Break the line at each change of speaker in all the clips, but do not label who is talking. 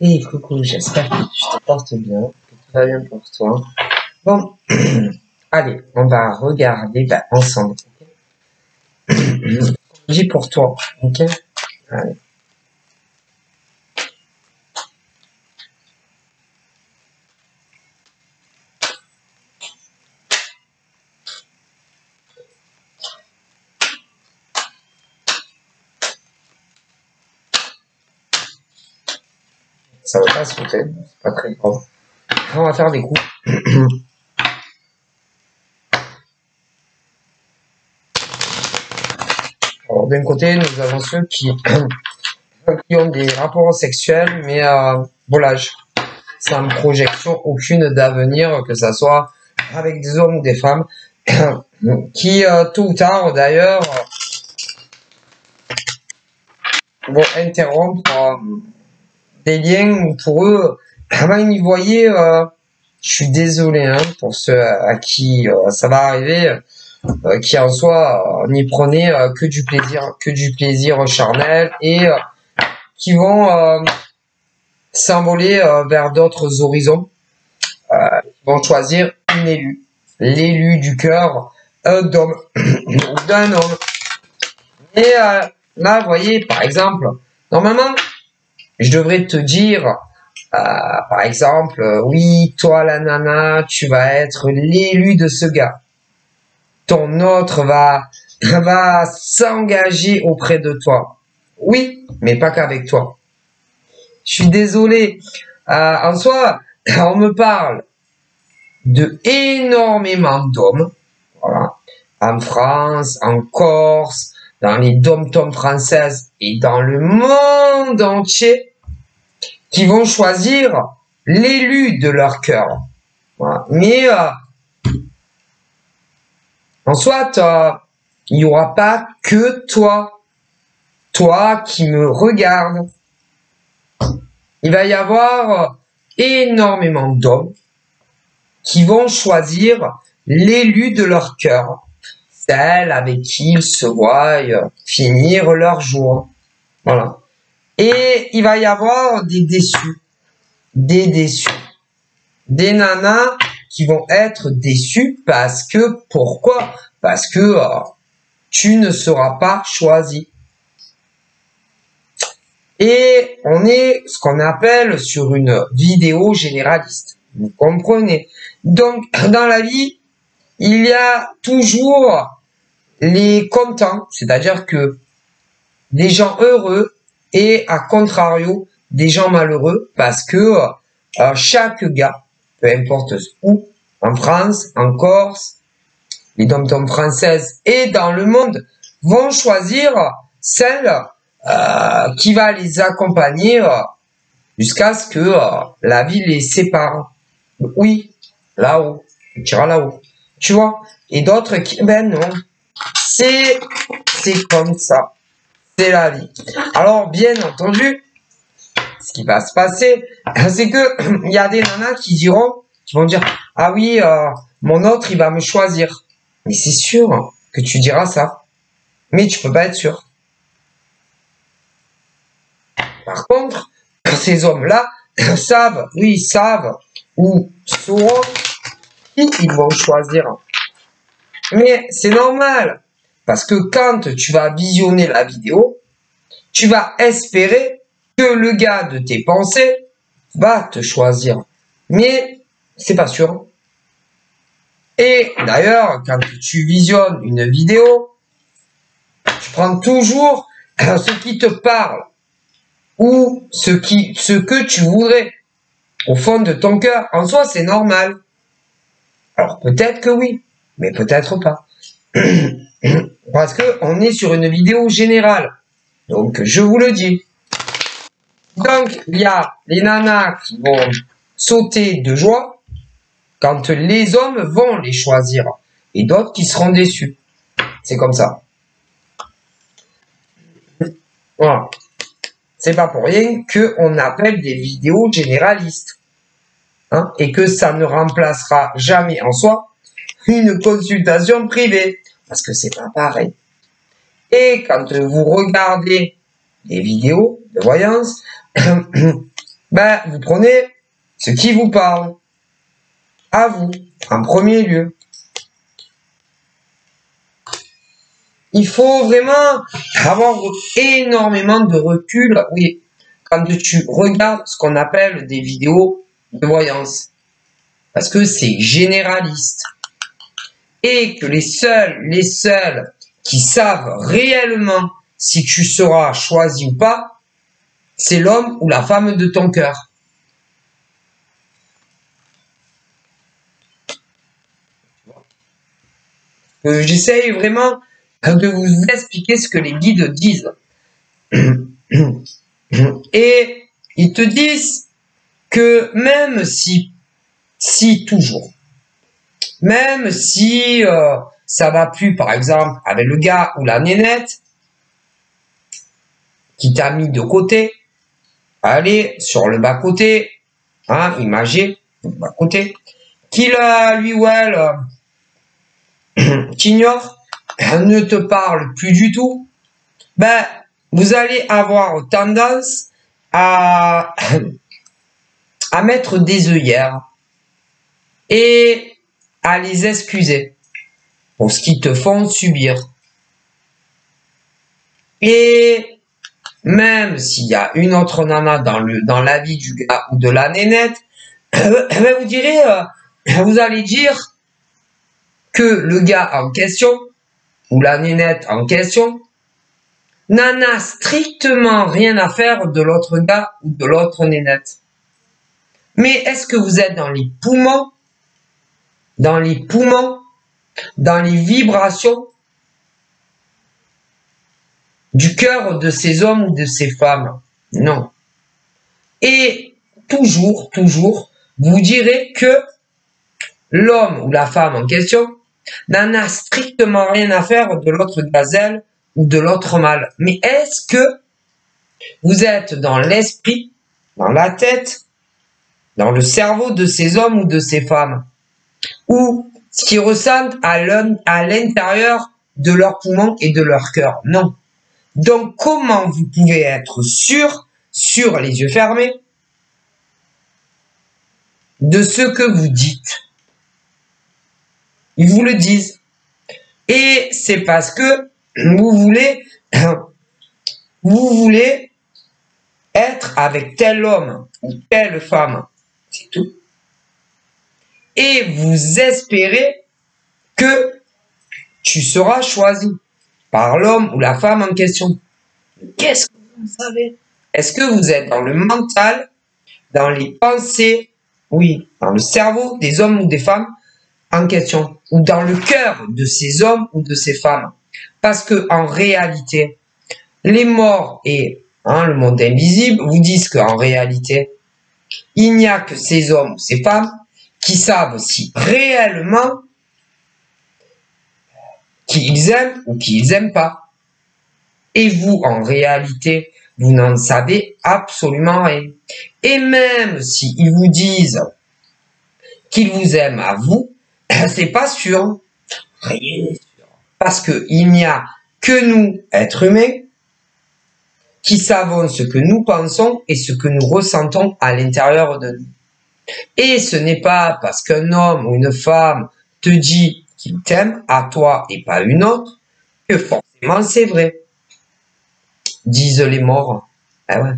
Et coucou, j'espère que tu te portes bien, que tout va bien pour toi. Bon, allez, on va regarder ensemble. Je dis pour toi, ok? Allez. Ça va pas sauter, c'est pas très grave. On va faire des coups. Alors, d'un côté, nous avons ceux qui ont des rapports sexuels, mais volage, sans projection aucune d'avenir, que ça soit avec des hommes ou des femmes, qui, tôt ou tard, d'ailleurs, vont interrompre des liens pour eux. Avant, ils y voyaient, je suis désolé hein, pour ceux à qui ça va arriver, qui en soi n'y prenaient que du plaisir charnel et qui vont s'envoler vers d'autres horizons, vont choisir une élue, l'élu du cœur d'homme ou d'un homme. Et là, vous voyez, par exemple, normalement, je devrais te dire, par exemple, oui, toi la nana, tu vas être l'élu de ce gars. Ton autre va s'engager auprès de toi. Oui, mais pas qu'avec toi. Je suis désolé. En soi, on me parle de énormément d'hommes, voilà, en France, en Corse, dans les dom-toms françaises et dans le monde entier, qui vont choisir l'élu de leur cœur. Voilà. Mais en soit, il n'y aura pas que toi qui me regardes. Il va y avoir énormément d'hommes qui vont choisir l'élu de leur cœur, celle avec qui ils se voient finir leur jour. Voilà. Et il va y avoir des déçus, des nanas qui vont être déçus parce que, pourquoi? Parce que tu ne seras pas choisi. Et on est ce qu'on appelle sur une vidéo généraliste. Vous comprenez? Donc, dans la vie, il y a toujours les contents, c'est-à-dire que des gens heureux et à contrario, des gens malheureux parce que chaque gars, peu importe où, en France, en Corse, les dom-toms françaises et dans le monde, vont choisir celle qui va les accompagner jusqu'à ce que la vie les sépare. Oui, là-haut, tu iras là-haut. Tu vois? Et d'autres qui, ben non, c'est comme ça. C'est la vie. Alors, bien entendu, ce qui va se passer, c'est que il y a des nanas qui vont dire, ah oui, mon autre, il va me choisir. Mais c'est sûr que tu diras ça. Mais tu peux pas être sûr. Par contre, ces hommes-là savent ou sauront qui ils vont choisir. Mais c'est normal. Parce que quand tu vas visionner la vidéo, tu vas espérer que le gars de tes pensées va te choisir. Mais c'est pas sûr. Et d'ailleurs, quand tu visionnes une vidéo, tu prends toujours ce qui te parle ou ce que tu voudrais au fond de ton cœur. En soi, c'est normal. Alors peut-être que oui, mais peut-être pas. Parce que on est sur une vidéo générale. Donc, je vous le dis. Donc, il y a les nanas qui vont sauter de joie quand les hommes vont les choisir. Et d'autres qui seront déçus. C'est comme ça. Voilà. C'est pas pour rien qu'on appelle des vidéos généralistes. Hein, et que ça ne remplacera jamais en soi une consultation privée. Parce que c'est pas pareil. Et quand vous regardez des vidéos de voyance, Ben, vous prenez ce qui vous parle. À vous, en premier lieu. Il faut vraiment avoir énormément de recul, oui, quand tu regardes ce qu'on appelle des vidéos de voyance. Parce que c'est généraliste. Et que les seuls qui savent réellement si tu seras choisi ou pas, c'est l'homme ou la femme de ton cœur. J'essaye vraiment de vous expliquer ce que les guides disent. Et ils te disent que même si toujours, même si ça va plus, par exemple, avec le gars ou la nénette qui t'a mis de côté, allez, sur le bas-côté, hein, imagez, le bas-côté, qu'il lui ou elle t'ignore, ne te parle plus du tout, ben, vous allez avoir tendance à mettre des œillères et à les excuser pour ce qu'ils te font subir. Et même s'il y a une autre nana dans la vie du gars ou de la nénette, vous allez dire que le gars en question ou la nénette en question n'en a strictement rien à faire de l'autre gars ou de l'autre nénette. Mais est-ce que vous êtes dans les poumons, dans les vibrations du cœur de ces hommes ou de ces femmes? Non. Et toujours, vous direz que l'homme ou la femme en question n'en a strictement rien à faire de l'autre gazelle ou de l'autre mâle. Mais est-ce que vous êtes dans l'esprit, dans la tête, dans le cerveau de ces hommes ou de ces femmes, ou ce qu'ils ressentent à l'intérieur de leurs poumons et de leur cœur? Non. Donc, comment vous pouvez être sûr, sur les yeux fermés, de ce que vous dites? Ils vous le disent. Et c'est parce que vous voulez être avec tel homme ou telle femme. C'est tout. Et vous espérez que tu seras choisi par l'homme ou la femme en question. Qu'est-ce que vous savez? Est-ce que vous êtes dans le mental, dans les pensées, oui, dans le cerveau des hommes ou des femmes en question, ou dans le cœur de ces hommes ou de ces femmes? Parce que en réalité, les morts et le monde invisible vous disent qu'en réalité, il n'y a que ces hommes ou ces femmes qui savent si réellement qui ils aiment ou qui ils aiment pas. Et vous, en réalité, vous n'en savez absolument rien. Et même s'ils vous disent qu'ils vous aiment à vous, c'est pas sûr. Rien n'est sûr. Parce qu'il n'y a que nous, êtres humains, qui savons ce que nous pensons et ce que nous ressentons à l'intérieur de nous. Et ce n'est pas parce qu'un homme ou une femme te dit qu'il t'aime à toi et pas une autre que forcément c'est vrai. Disent les morts. Ah ouais.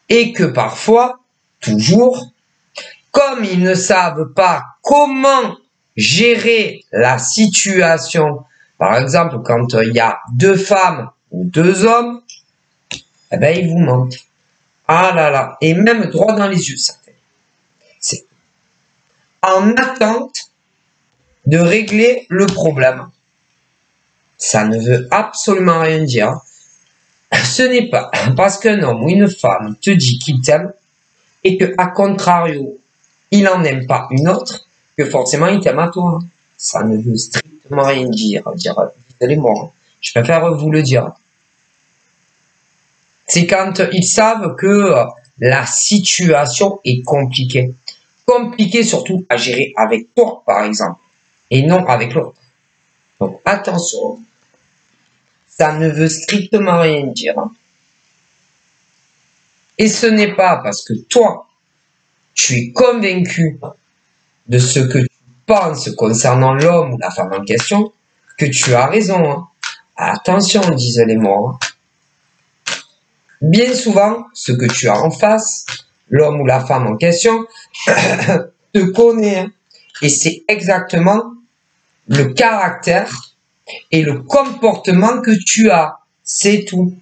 Et que parfois, toujours, comme ils ne savent pas comment gérer la situation, par exemple, quand il y a 2 femmes ou 2 hommes, eh ben, ils vous mentent. Ah là là. Et même droit dans les yeux, certains. C'est en attente de régler le problème. Ça ne veut absolument rien dire. Ce n'est pas parce qu'un homme ou une femme te dit qu'il t'aime et que, à contrario, il n'en aime pas une autre, que forcément il t'aime à toi. Ça ne veut strictement rien dire. Désolez-moi, je préfère vous le dire. C'est quand ils savent que la situation est compliquée. Compliquée surtout à gérer avec toi, par exemple, et non avec l'autre. Donc attention, ça ne veut strictement rien dire. Et ce n'est pas parce que toi, tu es convaincu de ce que tu penses concernant l'homme ou la femme en question que tu as raison. Hein. Attention, disent les morts. Bien souvent, ce que tu as en face, l'homme ou la femme en question, te connaît. Hein. Et c'est exactement le caractère et le comportement que tu as. C'est tout.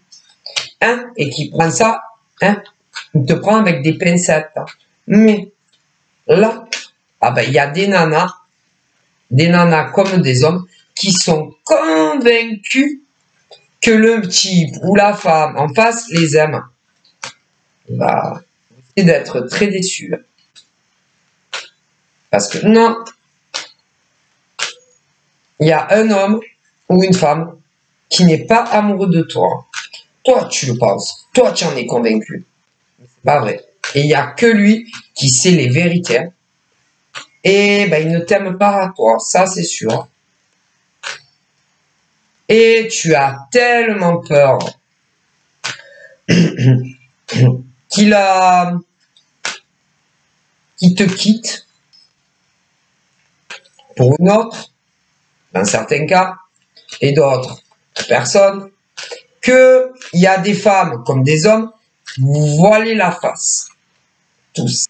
Hein? Et qui prend ça, hein? Il te prend avec des pincettes. Hein. Mais là, ah ben, il y a des nanas comme des hommes, qui sont convaincus que le type ou la femme en face les aime. Bah, c'est d'être très déçu. Parce que non, il y a un homme ou une femme qui n'est pas amoureux de toi. Toi, tu le penses. Toi, tu en es convaincu. C'est pas vrai. Et il n'y a que lui qui sait les vérités. Et ben, il ne t'aime pas à toi. Ça, c'est sûr. Et tu as tellement peur qu'il te quitte pour une autre, dans certains cas, et d'autres personnes, qu'il y a des femmes comme des hommes, vous voilez la face. Tous.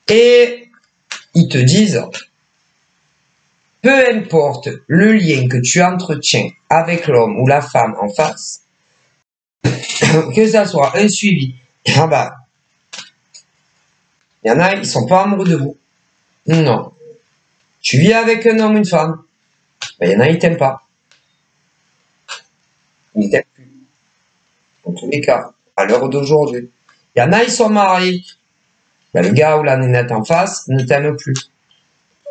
Et ils te disent, peu importe le lien que tu entretiens avec l'homme ou la femme en face, que ça soit un suivi, ah bah, il y en a, ils sont pas amoureux de vous. Non. Tu vis avec un homme ou une femme, ben, il y en a, ils t'aiment pas. Ils t'aiment plus. En tous les cas, à l'heure d'aujourd'hui. Il y en a, ils sont mariés. Ben, le gars ou la nénette en face ne t'aime plus.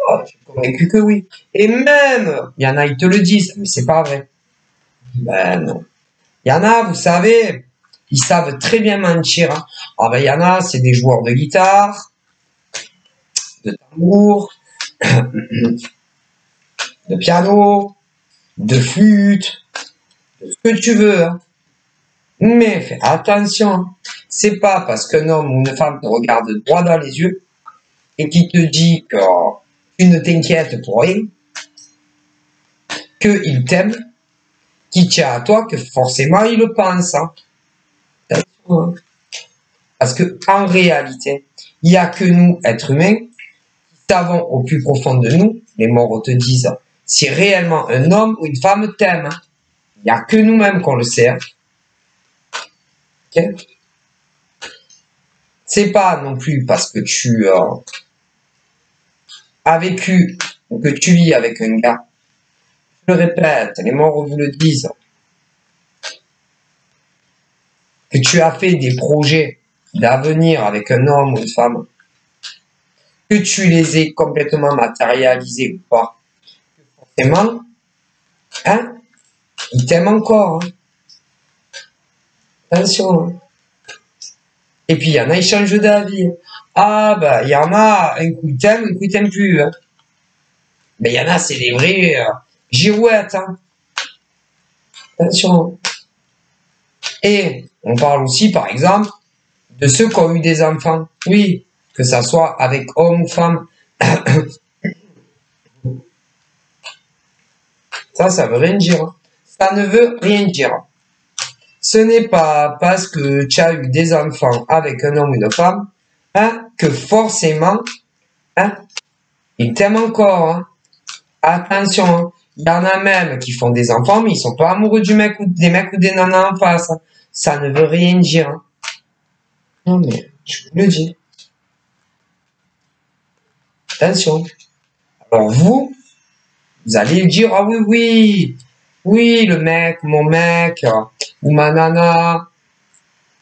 Oh, je suis convaincu que oui. Et même, il y en a, ils te le disent, mais c'est pas vrai. Ben non. Il y en a, vous savez, ils savent très bien mentir. Hein. Ah ben, il y en a, c'est des joueurs de guitare, de tambour, de piano, de flûte, de ce que tu veux. Hein. Mais fais attention, c'est pas parce qu'un homme ou une femme te regarde droit dans les yeux et qui te dit que tu ne t'inquiètes pour rien, qu'il t'aime, qu'il tient à toi, que forcément il le pense. Hein. Parce que en réalité, il n'y a que nous, êtres humains, qui savons au plus profond de nous, les morts te disent, si réellement un homme ou une femme t'aime. Hein. Il n'y a que nous-mêmes qu'on le sait. Hein. Okay? C'est pas non plus parce que tu as vécu ou que tu vis avec un gars. Je le répète, les morts vous le disent. Que tu as fait des projets d'avenir avec un homme ou une femme. Que tu les aies complètement matérialisés ou pas. Forcément, hein, ils t'aiment encore. Hein. Attention. Hein. Et puis, il y en a, ils changent d'avis. Ah, bah, il y en a, un coup, ils t'aiment, un coup, ils t'aiment plus. Hein. Mais il y en a, c'est des vrais girouettes. Hein. Attention. Et on parle aussi, par exemple, de ceux qui ont eu des enfants. Oui, que ça soit avec homme ou femme. Ça veut rien dire. Hein. Ça ne veut rien dire. Ce n'est pas parce que tu as eu des enfants avec un homme ou une femme hein, que forcément, hein, ils t'aiment encore. Hein. Attention, hein. Il y en a même qui font des enfants, mais ils sont pas amoureux du mec ou des mecs ou des nanas en face. Hein. Ça ne veut rien dire. Hein. Non mais, je vous le dis. Attention. Alors vous allez dire, ah oui, le mec, mon mec, ou ma nana,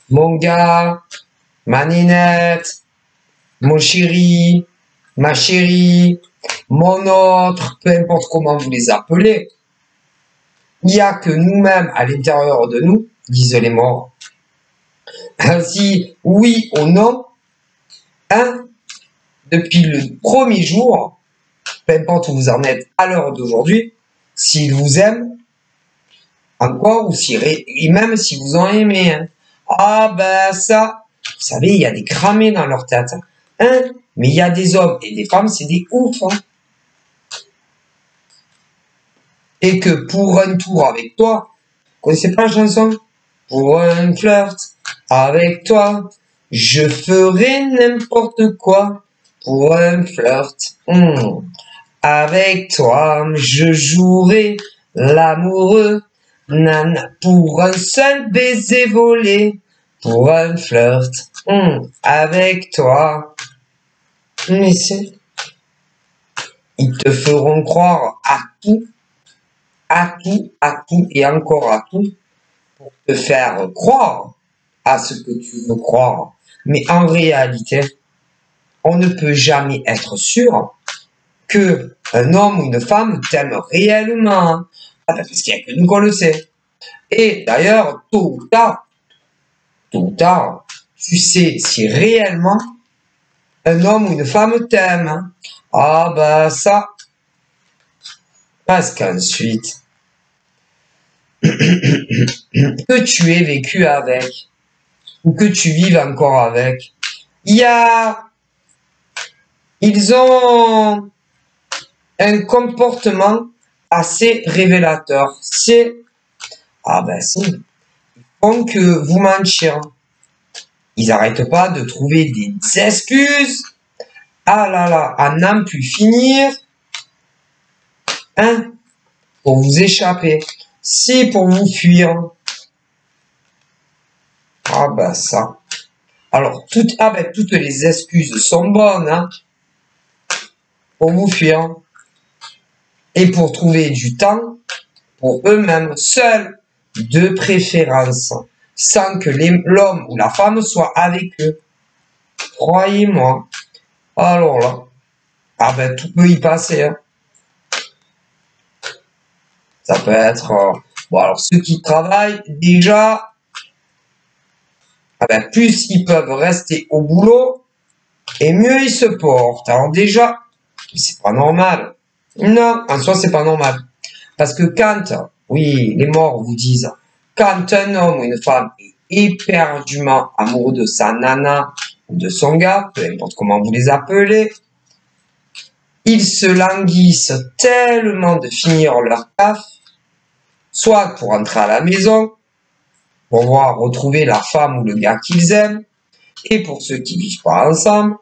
mon gars, ma nénette, mon chéri, ma chérie, mon autre, peu importe comment vous les appelez. Il n'y a que nous-mêmes à l'intérieur de nous, disent les morts. Ainsi, oui ou non, hein, depuis le premier jour, peu importe où vous en êtes à l'heure d'aujourd'hui, s'il vous aime, encore, ou si, et même si vous en aimez, hein. Ah ben ça, vous savez, il y a des cramés dans leur tête. Hein, mais il y a des hommes et des femmes, c'est des oufs. Hein. Et que pour un tour avec toi, vous connaissez pas la chanson? Pour un flirt avec toi, je ferai n'importe quoi. Pour un flirt avec toi, je jouerai l'amoureux. Nana, pour un seul baiser volé, pour un flirt avec toi. Mais c'est... Ils te feront croire à tout, et encore à tout, pour te faire croire à ce que tu veux croire. Mais en réalité, on ne peut jamais être sûr que un homme ou une femme t'aime réellement. Ah ben, parce qu'il n'y a que nous qu'on le sait. Et d'ailleurs, tôt ou tard, tu sais si réellement un homme ou une femme t'aime. Ah ben ça, parce qu'ensuite, que tu aies vécu avec, ou que tu vives encore avec, ils ont un comportement assez révélateur. C'est, ils font que vous mentir. Ils n'arrêtent pas de trouver des excuses. Ah là là, à n'en plus finir. Hein? Pour vous échapper. Si pour vous fuir. Ah ben ça. Alors, toutes les excuses sont bonnes, hein, pour vous fuir. Et pour trouver du temps pour eux-mêmes, seuls, de préférence, sans que l'homme ou la femme soit avec eux. Croyez-moi. Alors là, tout peut y passer. Hein. Ça peut être... bon, alors, ceux qui travaillent, déjà, plus ils peuvent rester au boulot, et mieux ils se portent. Alors déjà, c'est pas normal. Non, en soi, c'est pas normal. Parce que quand, oui, les morts vous disent, quand un homme ou une femme est éperdument amoureux de sa nana ou de son gars, peu importe comment vous les appelez, ils se languissent tellement de finir leur taf, soit pour entrer à la maison, pour voir retrouver la femme ou le gars qu'ils aiment, et pour ceux qui vivent pas ensemble,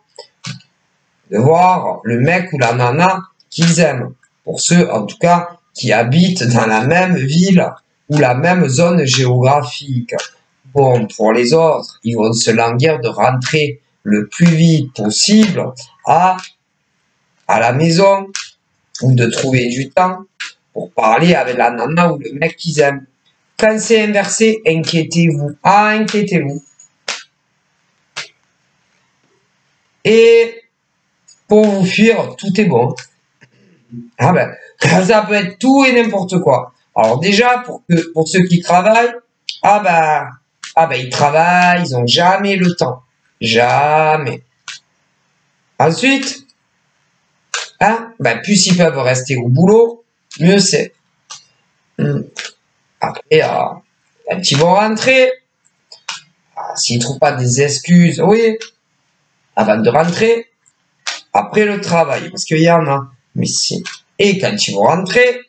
de voir le mec ou la nana qu'ils aiment. Pour ceux, en tout cas, qui habitent dans la même ville ou la même zone géographique. Bon, pour les autres, ils vont se languir de rentrer le plus vite possible à la maison ou de trouver du temps pour parler avec la nana ou le mec qu'ils aiment. Quand c'est inversé, inquiétez-vous. Ah, inquiétez-vous. Et pour vous fuir, tout est bon. Ah ben, ça peut être tout et n'importe quoi. Alors déjà, pour ceux qui travaillent, ils travaillent, ils ont jamais le temps. Jamais. Ensuite, plus ils peuvent rester au boulot, mieux c'est. Après, quand ils vont rentrer, s'ils trouvent pas des excuses, oui, avant de rentrer, après le travail, parce qu'il y en a. Mais si. Et quand ils vont rentrer,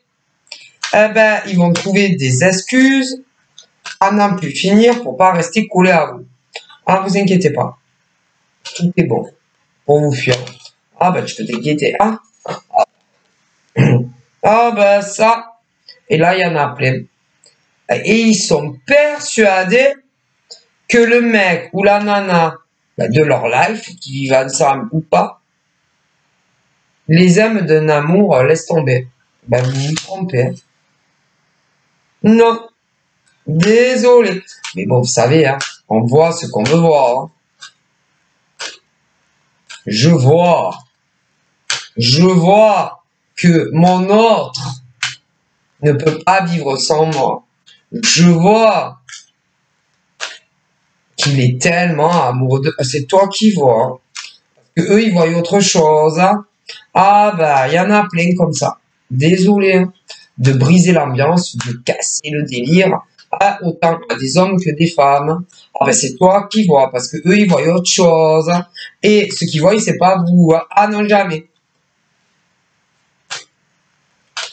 ils vont trouver des excuses à n'en plus finir pour pas rester collés à vous. Ah, vous inquiétez pas. Tout est bon. Pour vous fuir. Tu peux t'inquiéter. Ça. Et là, il y en a plein. Et ils sont persuadés que le mec ou la nana de leur life, qui vivent ensemble ou pas, les aime d'un amour, laisse tomber. Vous vous trompez. Non. Désolé. Mais bon, vous savez, hein, on voit ce qu'on veut voir. Hein. Je vois que mon autre ne peut pas vivre sans moi. Je vois qu'il est tellement amoureux de... C'est toi qui vois. Hein. Parce que eux, ils voient autre chose. Hein. Il y en a plein comme ça. Désolé. Hein. de briser l'ambiance, de casser le délire, autant à des hommes que des femmes. Ah ben c'est toi qui vois, parce que eux ils voient autre chose. Et ce qu'ils voient, c'est pas vous. Ah non, jamais.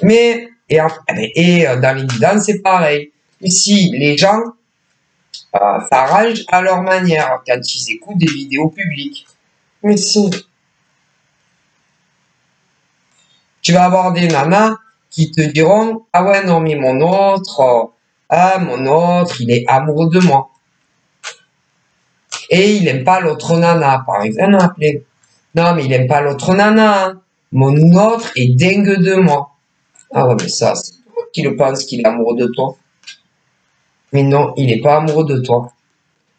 Mais, dans les guidances, c'est pareil. Ici, les gens s'arrangent à leur manière quand ils écoutent des vidéos publiques. Mais si, tu vas avoir des nanas qui te diront, ah ouais, non, mais mon autre, il est amoureux de moi. Et il aime pas l'autre nana, par exemple. Non, mais il aime pas l'autre nana. Mon autre est dingue de moi. Ah ouais, mais ça, c'est toi qui le pense qu'il est amoureux de toi. Mais non, il n'est pas amoureux de toi.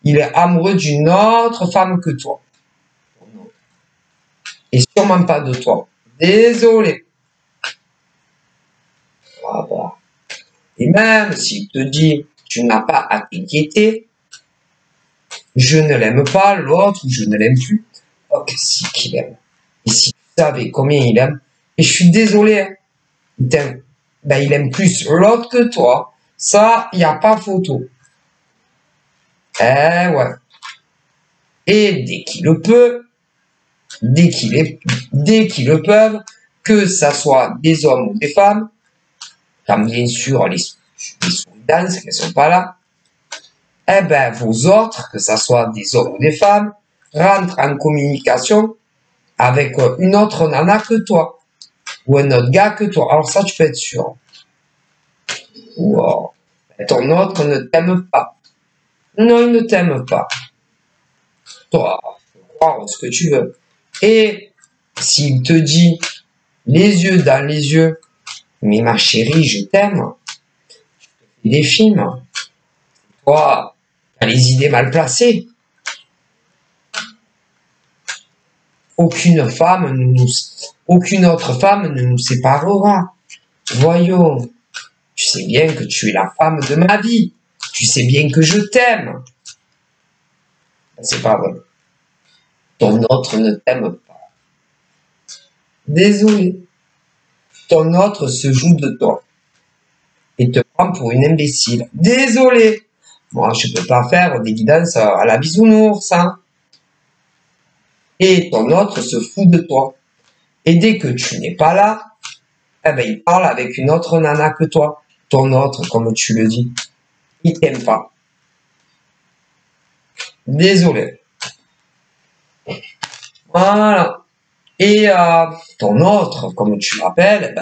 Il est amoureux d'une autre femme que toi. Et sûrement pas de toi. Désolé. Ah bah. Et même s'il te dit, tu n'as pas à t'inquiéter, je ne l'aime pas, l'autre, je ne l'aime plus. Oh, que si qu'il aime. Et si tu savais combien il aime, et je suis désolé, hein, il t'aime. Ben, il aime plus l'autre que toi. Ça, il n'y a pas photo. Eh ouais. Et dès qu'il le peut, dès qu'ils le peuvent, que ça soit des hommes ou des femmes, comme bien sûr les soudanaises qui ne sont pas là, eh ben, vos autres, que ça soit des hommes ou des femmes, rentrent en communication avec une autre nana que toi, ou un autre gars que toi. Alors ça, tu peux être sûr. Ou ton autre ne t'aime pas. Non, il ne t'aime pas. Toi, tu peux croire ce que tu veux. Et s'il te dit, les yeux dans les yeux, mais ma chérie, je t'aime, tu fais des films. Toi, t'as les idées mal placées. Aucune autre femme ne nous séparera. Voyons, tu sais bien que tu es la femme de ma vie. Tu sais bien que je t'aime. C'est pas vrai. Ton autre ne t'aime pas. Désolé. Ton autre se joue de toi et te prend pour une imbécile. Désolé. Moi, je peux pas faire des guidances à la bisounours, hein. Et ton autre se fout de toi. Et dès que tu n'es pas là, eh ben, il parle avec une autre nana que toi. Ton autre, comme tu le dis. Il t'aime pas. Désolé. Voilà. Et ton autre, comme tu l'appelles,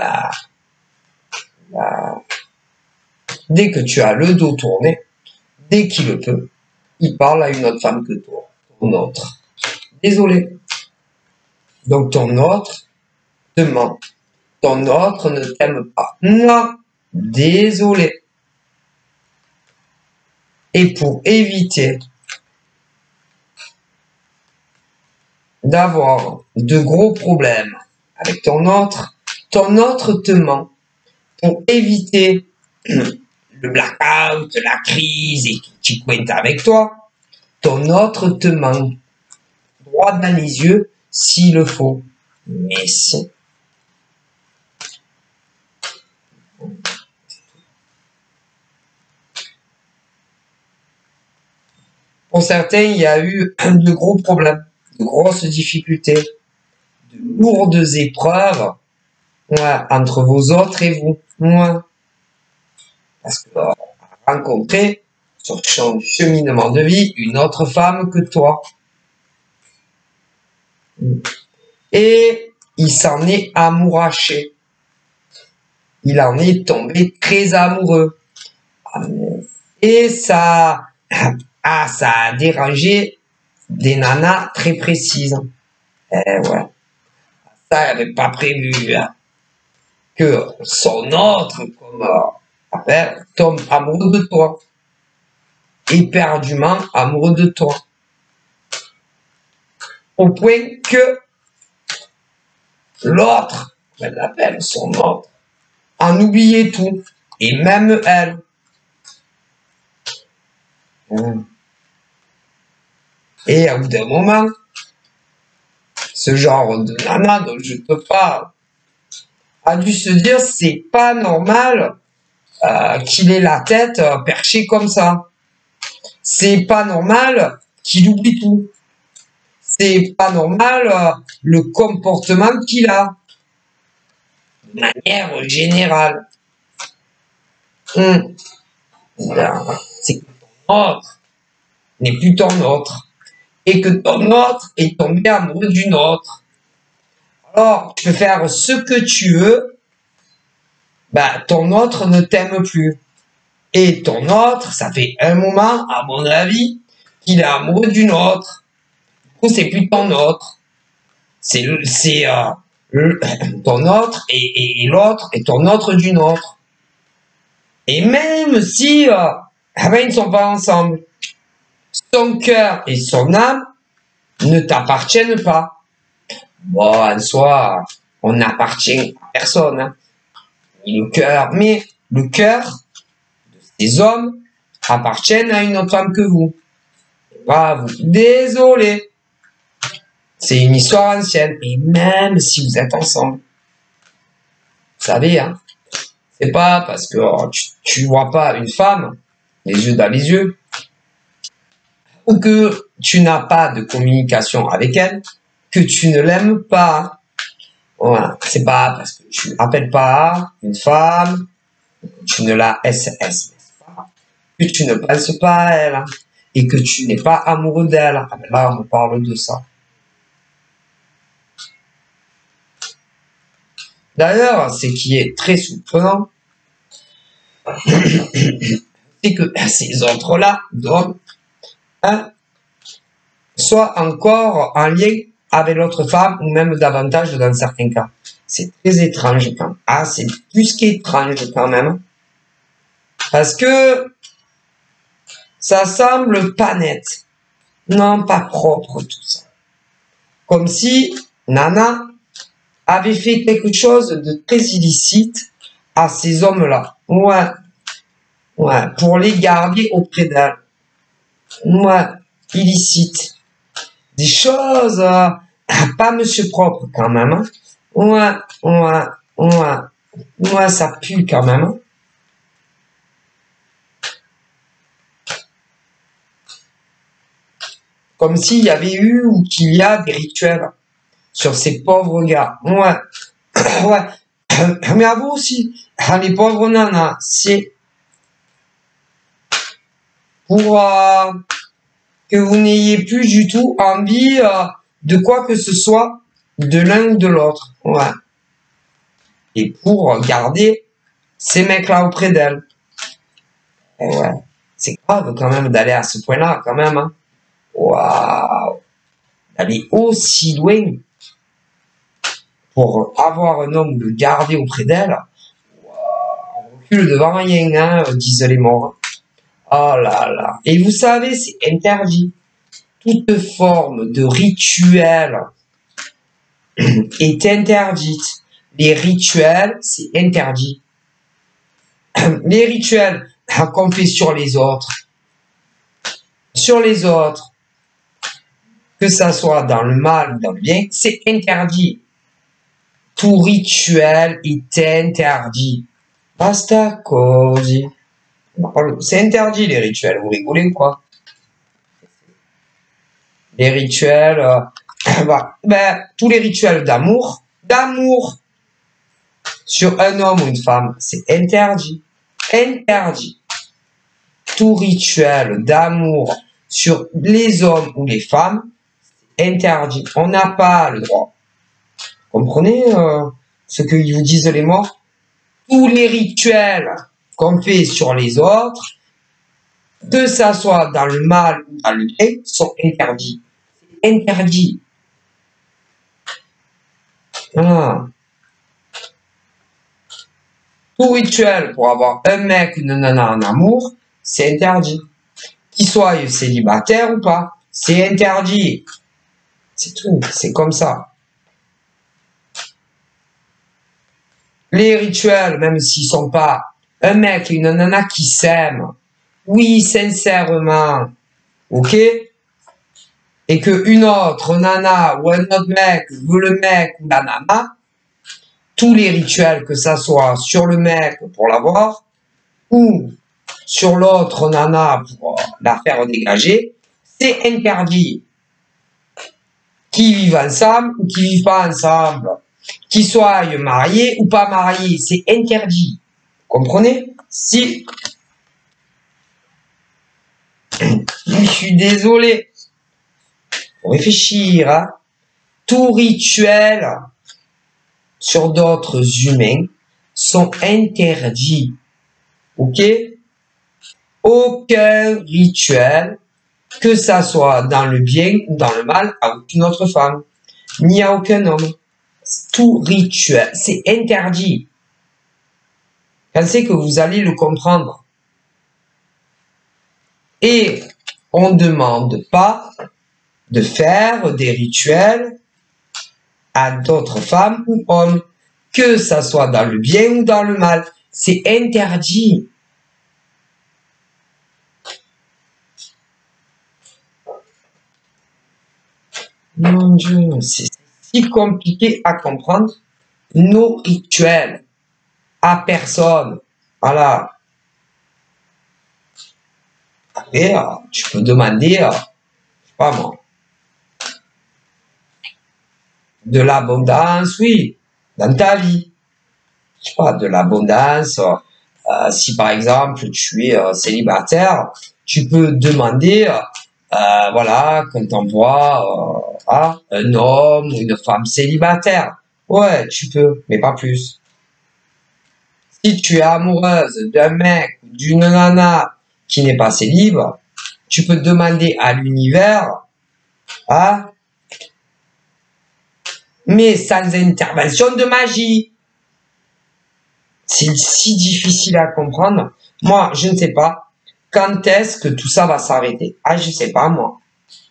dès que tu as le dos tourné, dès qu'il le peut, il parle à une autre femme que toi. Ton autre. Désolé. Donc ton autre te ment. Ton autre ne t'aime pas. Non. Désolé. Et pour éviter d'avoir de gros problèmes avec ton autre te ment. Pour éviter le blackout, la crise et qui pointe avec toi, ton autre te ment. Droit dans les yeux s'il le faut. Mais si. Pour certains, il y a eu de gros problèmes, de grosses difficultés, de lourdes épreuves entre vos autres et vous. Parce que rencontrer sur son cheminement de vie une autre femme que toi. Et il s'en est amouraché. Il en est tombé très amoureux. Et ça a dérangé des nanas très précises. Ouais. Ça, il n'avait pas prévu que son autre, comme tombe amoureux de toi. Éperdument amoureux de toi. Au point que l'autre, elle l'appelle son autre, en oubliait tout. Et même elle. Et à bout d'un moment, ce genre de nana dont je te parle, a dû se dire, c'est pas normal qu'il ait la tête perchée comme ça. C'est pas normal qu'il oublie tout. C'est pas normal le comportement qu'il a. De manière générale. C'est que ton autre n'est plus ton autre. Et que ton autre est tombé amoureux d'une autre. Alors, tu peux faire ce que tu veux, ton autre ne t'aime plus. Et ton autre, ça fait un moment, à mon avis, qu'il est amoureux d'une autre. Du coup, c'est plus ton autre. C'est ton autre et l'autre est ton autre d'une autre. Et même si ils ne sont pas ensemble, son cœur et son âme ne t'appartiennent pas. Bon, en soi, on n'appartient à personne. Hein. Le cœur, mais le cœur de ces hommes appartiennent à une autre femme que vous. Bravo, désolé. C'est une histoire ancienne. Et même si vous êtes ensemble, vous savez, hein, c'est pas parce que tu vois pas une femme les yeux dans les yeux ou que tu n'as pas de communication avec elle que tu ne l'aimes pas. Voilà. C'est pas parce que tu n'appelles pas une femme, tu ne la SS pas, que tu ne penses pas à elle hein, et que tu n'es pas amoureux d'elle. Ah ben là, on parle de ça. D'ailleurs, ce qui est très surprenant, c'est que ces autres-là, donc, soient encore en lien avec l'autre femme ou même davantage dans certains cas. C'est très étrange quand même. Ah, c'est plus qu'étrange quand même. Parce que ça semble pas net. Non, pas propre tout ça. Comme si Nana avait fait quelque chose de très illicite à ces hommes-là. Ouais. Ouais. Pour les garder auprès d'elle. Ouais. Illicite. Des choses pas monsieur propre quand même. Hein. Ouais, ça pue quand même. Hein. Comme s'il y avait eu ou qu'il y a des rituels sur ces pauvres gars. Ouais. Mais à vous aussi, les pauvres nanas, c'est pour que vous n'ayez plus du tout envie de quoi que ce soit de l'un ou de l'autre. Ouais. Et pour garder ces mecs-là auprès d'elle. Ouais. C'est grave quand même d'aller à ce point-là, quand même. Hein. Waouh. D'aller aussi loin pour avoir un homme de garder auprès d'elle. Wow. On recule devant rien, hein, disent les morts. Oh là là. Et vous savez, c'est interdit. Toute forme de rituel est interdite. Les rituels, c'est interdit. Les rituels qu'on fait sur les autres, que ça soit dans le mal ou dans le bien, c'est interdit. Tout rituel est interdit. Basta così. C'est interdit les rituels, vous rigolez ou quoi? Les rituels, tous les rituels d'amour sur un homme ou une femme, c'est interdit. Interdit. Tout rituel d'amour sur les hommes ou les femmes, c'est interdit. On n'a pas le droit. Comprenez ce que vous disent les morts? Tous les rituels qu'on fait sur les autres, que ça soit dans le mal ou dans le bien, sont interdits. C'est interdit. Voilà. Tout rituel pour avoir un mec, une nana en amour, c'est interdit. Qu'il soit célibataire ou pas, c'est interdit. C'est tout, c'est comme ça. Les rituels, même s'ils sont pas un mec et une nana qui s'aiment, oui, sincèrement, ok, et que une autre nana ou un autre mec veut le mec ou la nana, tous les rituels, que ça soit sur le mec pour l'avoir, ou sur l'autre nana pour la faire dégager, c'est interdit. Qu'ils vivent ensemble ou qu'ils vivent pas ensemble, qu'ils soient mariés ou pas mariés, c'est interdit. Comprenez? Si je suis désolé, faut réfléchir, hein. Tout rituel sur d'autres humains sont interdits. Ok? Aucun rituel, que ça soit dans le bien ou dans le mal, à aucune autre femme, ni à aucun homme. Tout rituel, c'est interdit. Pensez que vous allez le comprendre. Et on ne demande pas de faire des rituels à d'autres femmes ou hommes, que ça soit dans le bien ou dans le mal. C'est interdit. Mon Dieu, c'est si compliqué à comprendre. Nos rituels à personne. Voilà. Et tu peux demander, je sais pas moi, de l'abondance, oui, dans ta vie. Je sais pas, de l'abondance. Si par exemple tu es célibataire, tu peux demander, voilà, qu'on t'envoie un homme ou une femme célibataire. Ouais, tu peux, mais pas plus. Si tu es amoureuse d'un mec ou d'une nana qui n'est pas célib, tu peux demander à l'univers, hein, mais sans intervention de magie. C'est si difficile à comprendre. Moi, je ne sais pas quand est-ce que tout ça va s'arrêter. Ah, je sais pas, moi.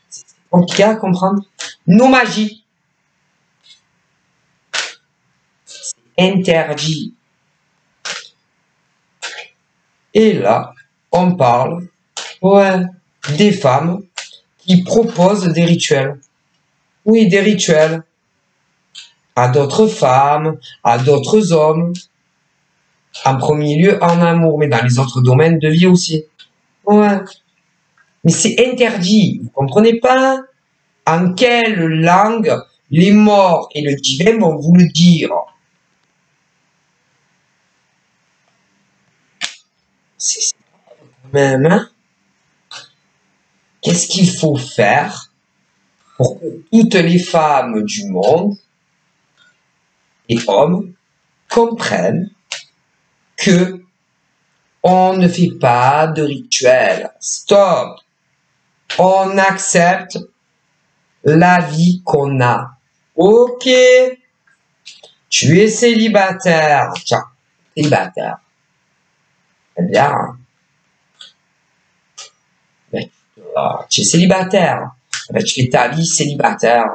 C'est compliqué à comprendre. Nos magies. C'est interdit. Et là, on parle, ouais, des femmes qui proposent des rituels. Oui, des rituels. À d'autres femmes, à d'autres hommes. En premier lieu, en amour, mais dans les autres domaines de vie aussi. Ouais. Mais c'est interdit. Vous comprenez pas? En quelle langue les morts et le divin vont vous le dire? C'est quand même, hein? Qu'est-ce qu'il faut faire pour que toutes les femmes du monde et hommes comprennent que on ne fait pas de rituel. Stop. On accepte la vie qu'on a. Ok. Tu es célibataire. Tiens, célibataire. Eh bien, tu es célibataire. Eh bien, tu fais ta vie célibataire.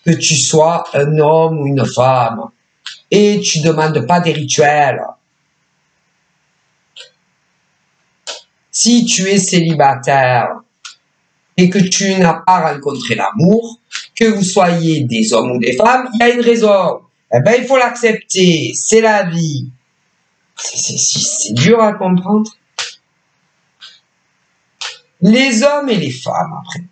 Que tu sois un homme ou une femme. Et tu demandes pas des rituels. Si tu es célibataire et que tu n'as pas rencontré l'amour, que vous soyez des hommes ou des femmes, il y a une raison. Eh ben, il faut l'accepter. C'est la vie. C'est dur à comprendre. Les hommes et les femmes, après,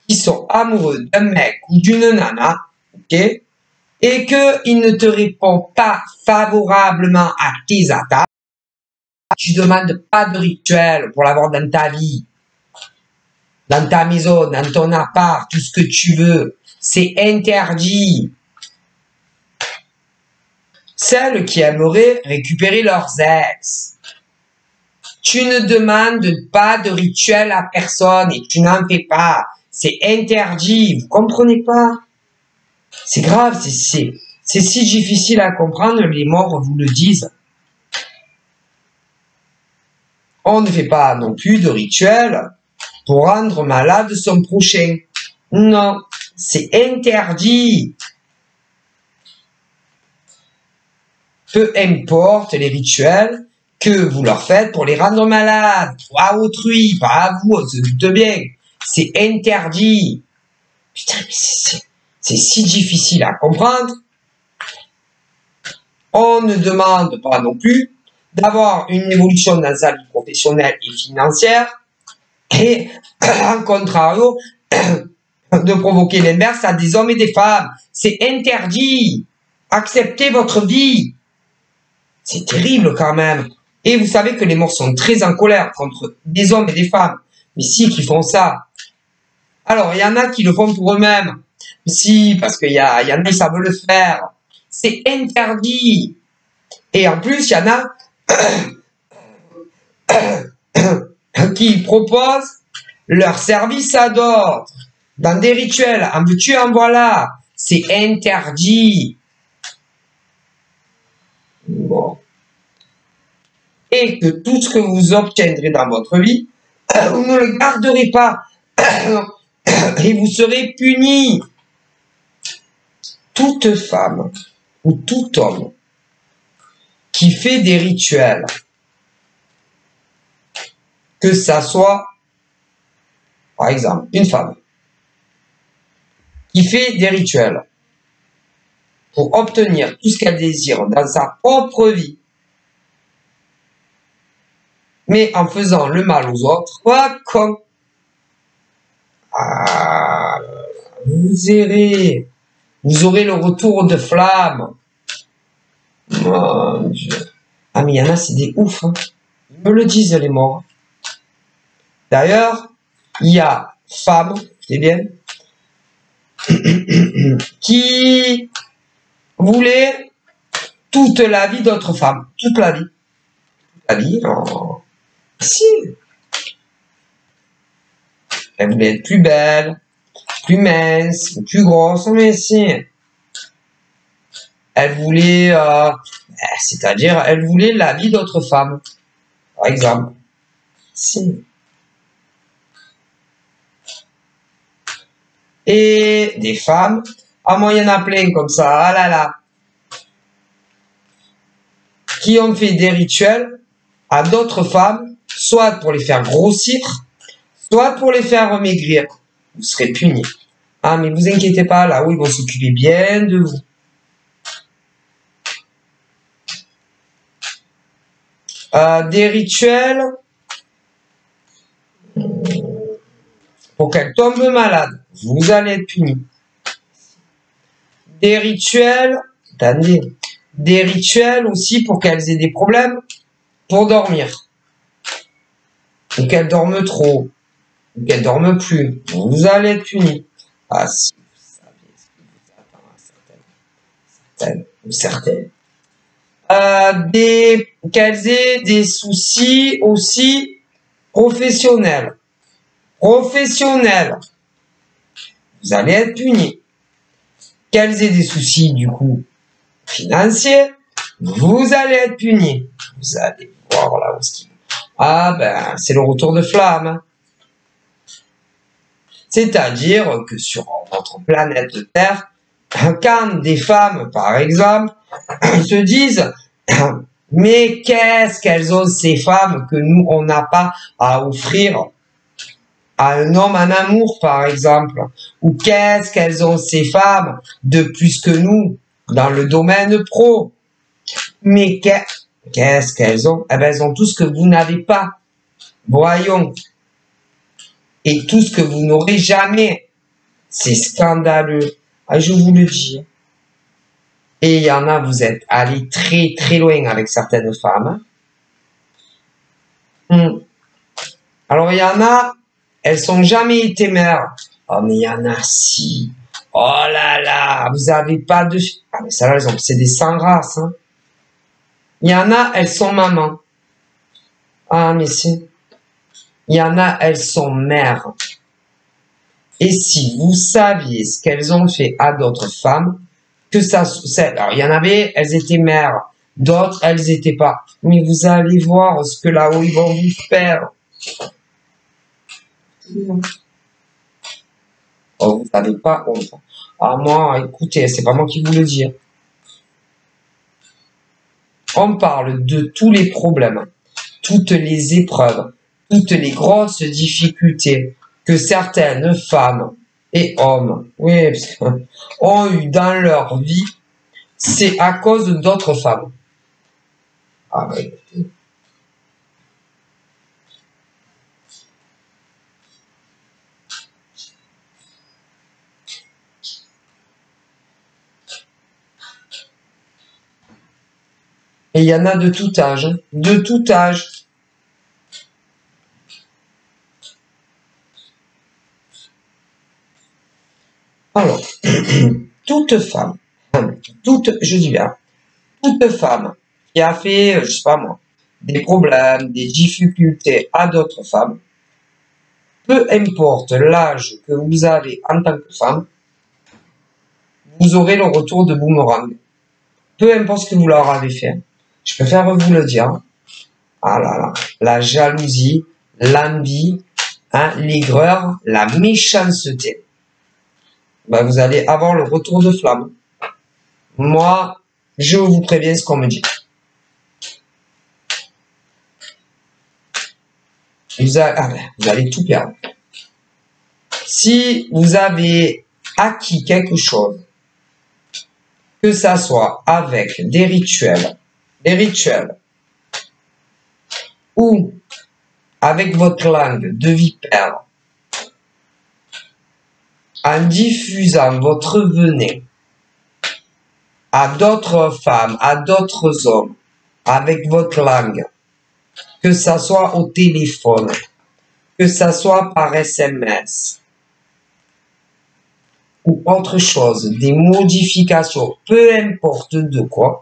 qui sont amoureux d'un mec ou d'une nana, ok, et qu'ils ne te répondent pas favorablement à tes attaques, tu demandes pas de rituel pour l'avoir dans ta vie, dans ta maison, dans ton appart, tout ce que tu veux. C'est interdit. Celles qui aimeraient récupérer leurs ex. Tu ne demandes pas de rituel à personne et tu n'en fais pas. C'est interdit. Vous comprenez pas? C'est grave, c'est si difficile à comprendre, les morts vous le disent. On ne fait pas non plus de rituel pour rendre malade son prochain. Non, c'est interdit. Peu importe les rituels que vous leur faites pour les rendre malades, à autrui, pas à vous, on se doute bien. C'est interdit. Putain, mais c'est si difficile à comprendre. On ne demande pas non plus d'avoir une évolution dans sa vie professionnelle et financière et, en contrario, de provoquer l'inverse à des hommes et des femmes. C'est interdit. Acceptez votre vie. C'est terrible quand même. Et vous savez que les morts sont très en colère contre des hommes et des femmes. Mais si, qui font ça. Alors, il y en a qui le font pour eux-mêmes. Si, parce qu'il y en a, ils savent le faire. C'est interdit. Et en plus, il y en a qui proposent leur service à d'autres dans des rituels. En veux-tu, en voilà. C'est interdit. Bon. Et que tout ce que vous obtiendrez dans votre vie, vous ne le garderez pas. Et vous serez puni. Toute femme ou tout homme qui fait des rituels, que ça soit, par exemple, une femme qui fait des rituels pour obtenir tout ce qu'elle désire dans sa propre vie, mais en faisant le mal aux autres, quoi, comme vous aurez le retour de flamme. Mon Dieu. Ah, mais il y en a, c'est des oufs. Hein. Ils me le disent, les morts. D'ailleurs, il y a femmes, c'est bien, qui voulaient toute la vie d'autres femmes. Toute la vie. Toute la vie, non. Si. Elle voulait être plus belle, plus mince, plus grosse, mais si. Elle voulait, c'est-à-dire, elle voulait la vie d'autres femmes, par exemple. Si. Et des femmes, moi il y en a plein comme ça, ah là là, qui ont fait des rituels à d'autres femmes, soit pour les faire grossir, soit pour les faire maigrir. Vous serez punis. Ah, mais vous inquiétez pas, là, oui, ils vont s'occuper bien de vous. Des rituels pour qu'elle tombe malade. Vous allez être puni. Des rituels, attendez, des rituels aussi pour qu'elles aient des problèmes pour dormir. Ou qu'elles dorment trop. Ou qu'elles dorment plus. Vous allez être puni. Ah, si vous savez ce qui vous attend à certaines ou certaines. Qu'elles aient des soucis aussi professionnels. Professionnels. Vous allez être punis. Qu'elles aient des soucis, du coup, financiers, vous allez être punis. Vous allez voir là où ce qui... Ah ben, c'est le retour de flamme. Hein. C'est-à-dire que sur notre planète Terre, quand des femmes, par exemple, se disent « Mais qu'est-ce qu'elles ont ces femmes que nous, on n'a pas à offrir à un homme en amour, par exemple. Ou qu'est-ce qu'elles ont ces femmes de plus que nous dans le domaine pro. Mais qu'est-ce qu'elles ont? Eh ben, elles ont tout ce que vous n'avez pas. Voyons. Et tout ce que vous n'aurez jamais. C'est scandaleux. Ah, je vous le dis. Et il y en a, vous êtes allés très très loin avec certaines femmes. Alors il y en a, elles sont jamais été mères. Oh mais il y en a si. Oh là là, vous avez pas de... Ah mais ça là, c'est des sans race. Hein. Il y en a, elles sont mamans. Ah mais si. Il y en a, elles sont mères. Et si vous saviez ce qu'elles ont fait à d'autres femmes, que ça... Alors il y en avait, elles étaient mères. D'autres, elles étaient pas. Mais vous allez voir ce que là-haut ils vont vous faire. Oh, vous n'avez pas honte. Ah, moi, écoutez, c'est pas moi qui vous le dis. On parle de tous les problèmes, toutes les épreuves, toutes les grosses difficultés que certaines femmes et hommes, oui, ont eu dans leur vie c'est à cause d'autres femmes. Ah bah écoutez. Et il y en a de tout âge, hein, de tout âge. Alors, toute femme, je dis bien, toute femme qui a fait, je sais pas moi, des problèmes, des difficultés à d'autres femmes, peu importe l'âge que vous avez en tant que femme, vous aurez le retour de boomerang. Peu importe ce que vous leur avez fait. Je préfère vous le dire. Ah là là, la jalousie, l'envie, hein, l'aigreur, la méchanceté. Ben, vous allez avoir le retour de flamme. Moi, je vous préviens ce qu'on me dit. Vous allez tout perdre. Si vous avez acquis quelque chose, que ça soit avec des rituels, ou avec votre langue de vipère, en diffusant votre venin à d'autres femmes, à d'autres hommes, avec votre langue, que ça soit au téléphone, que ça soit par SMS, ou autre chose, des modifications, peu importe de quoi,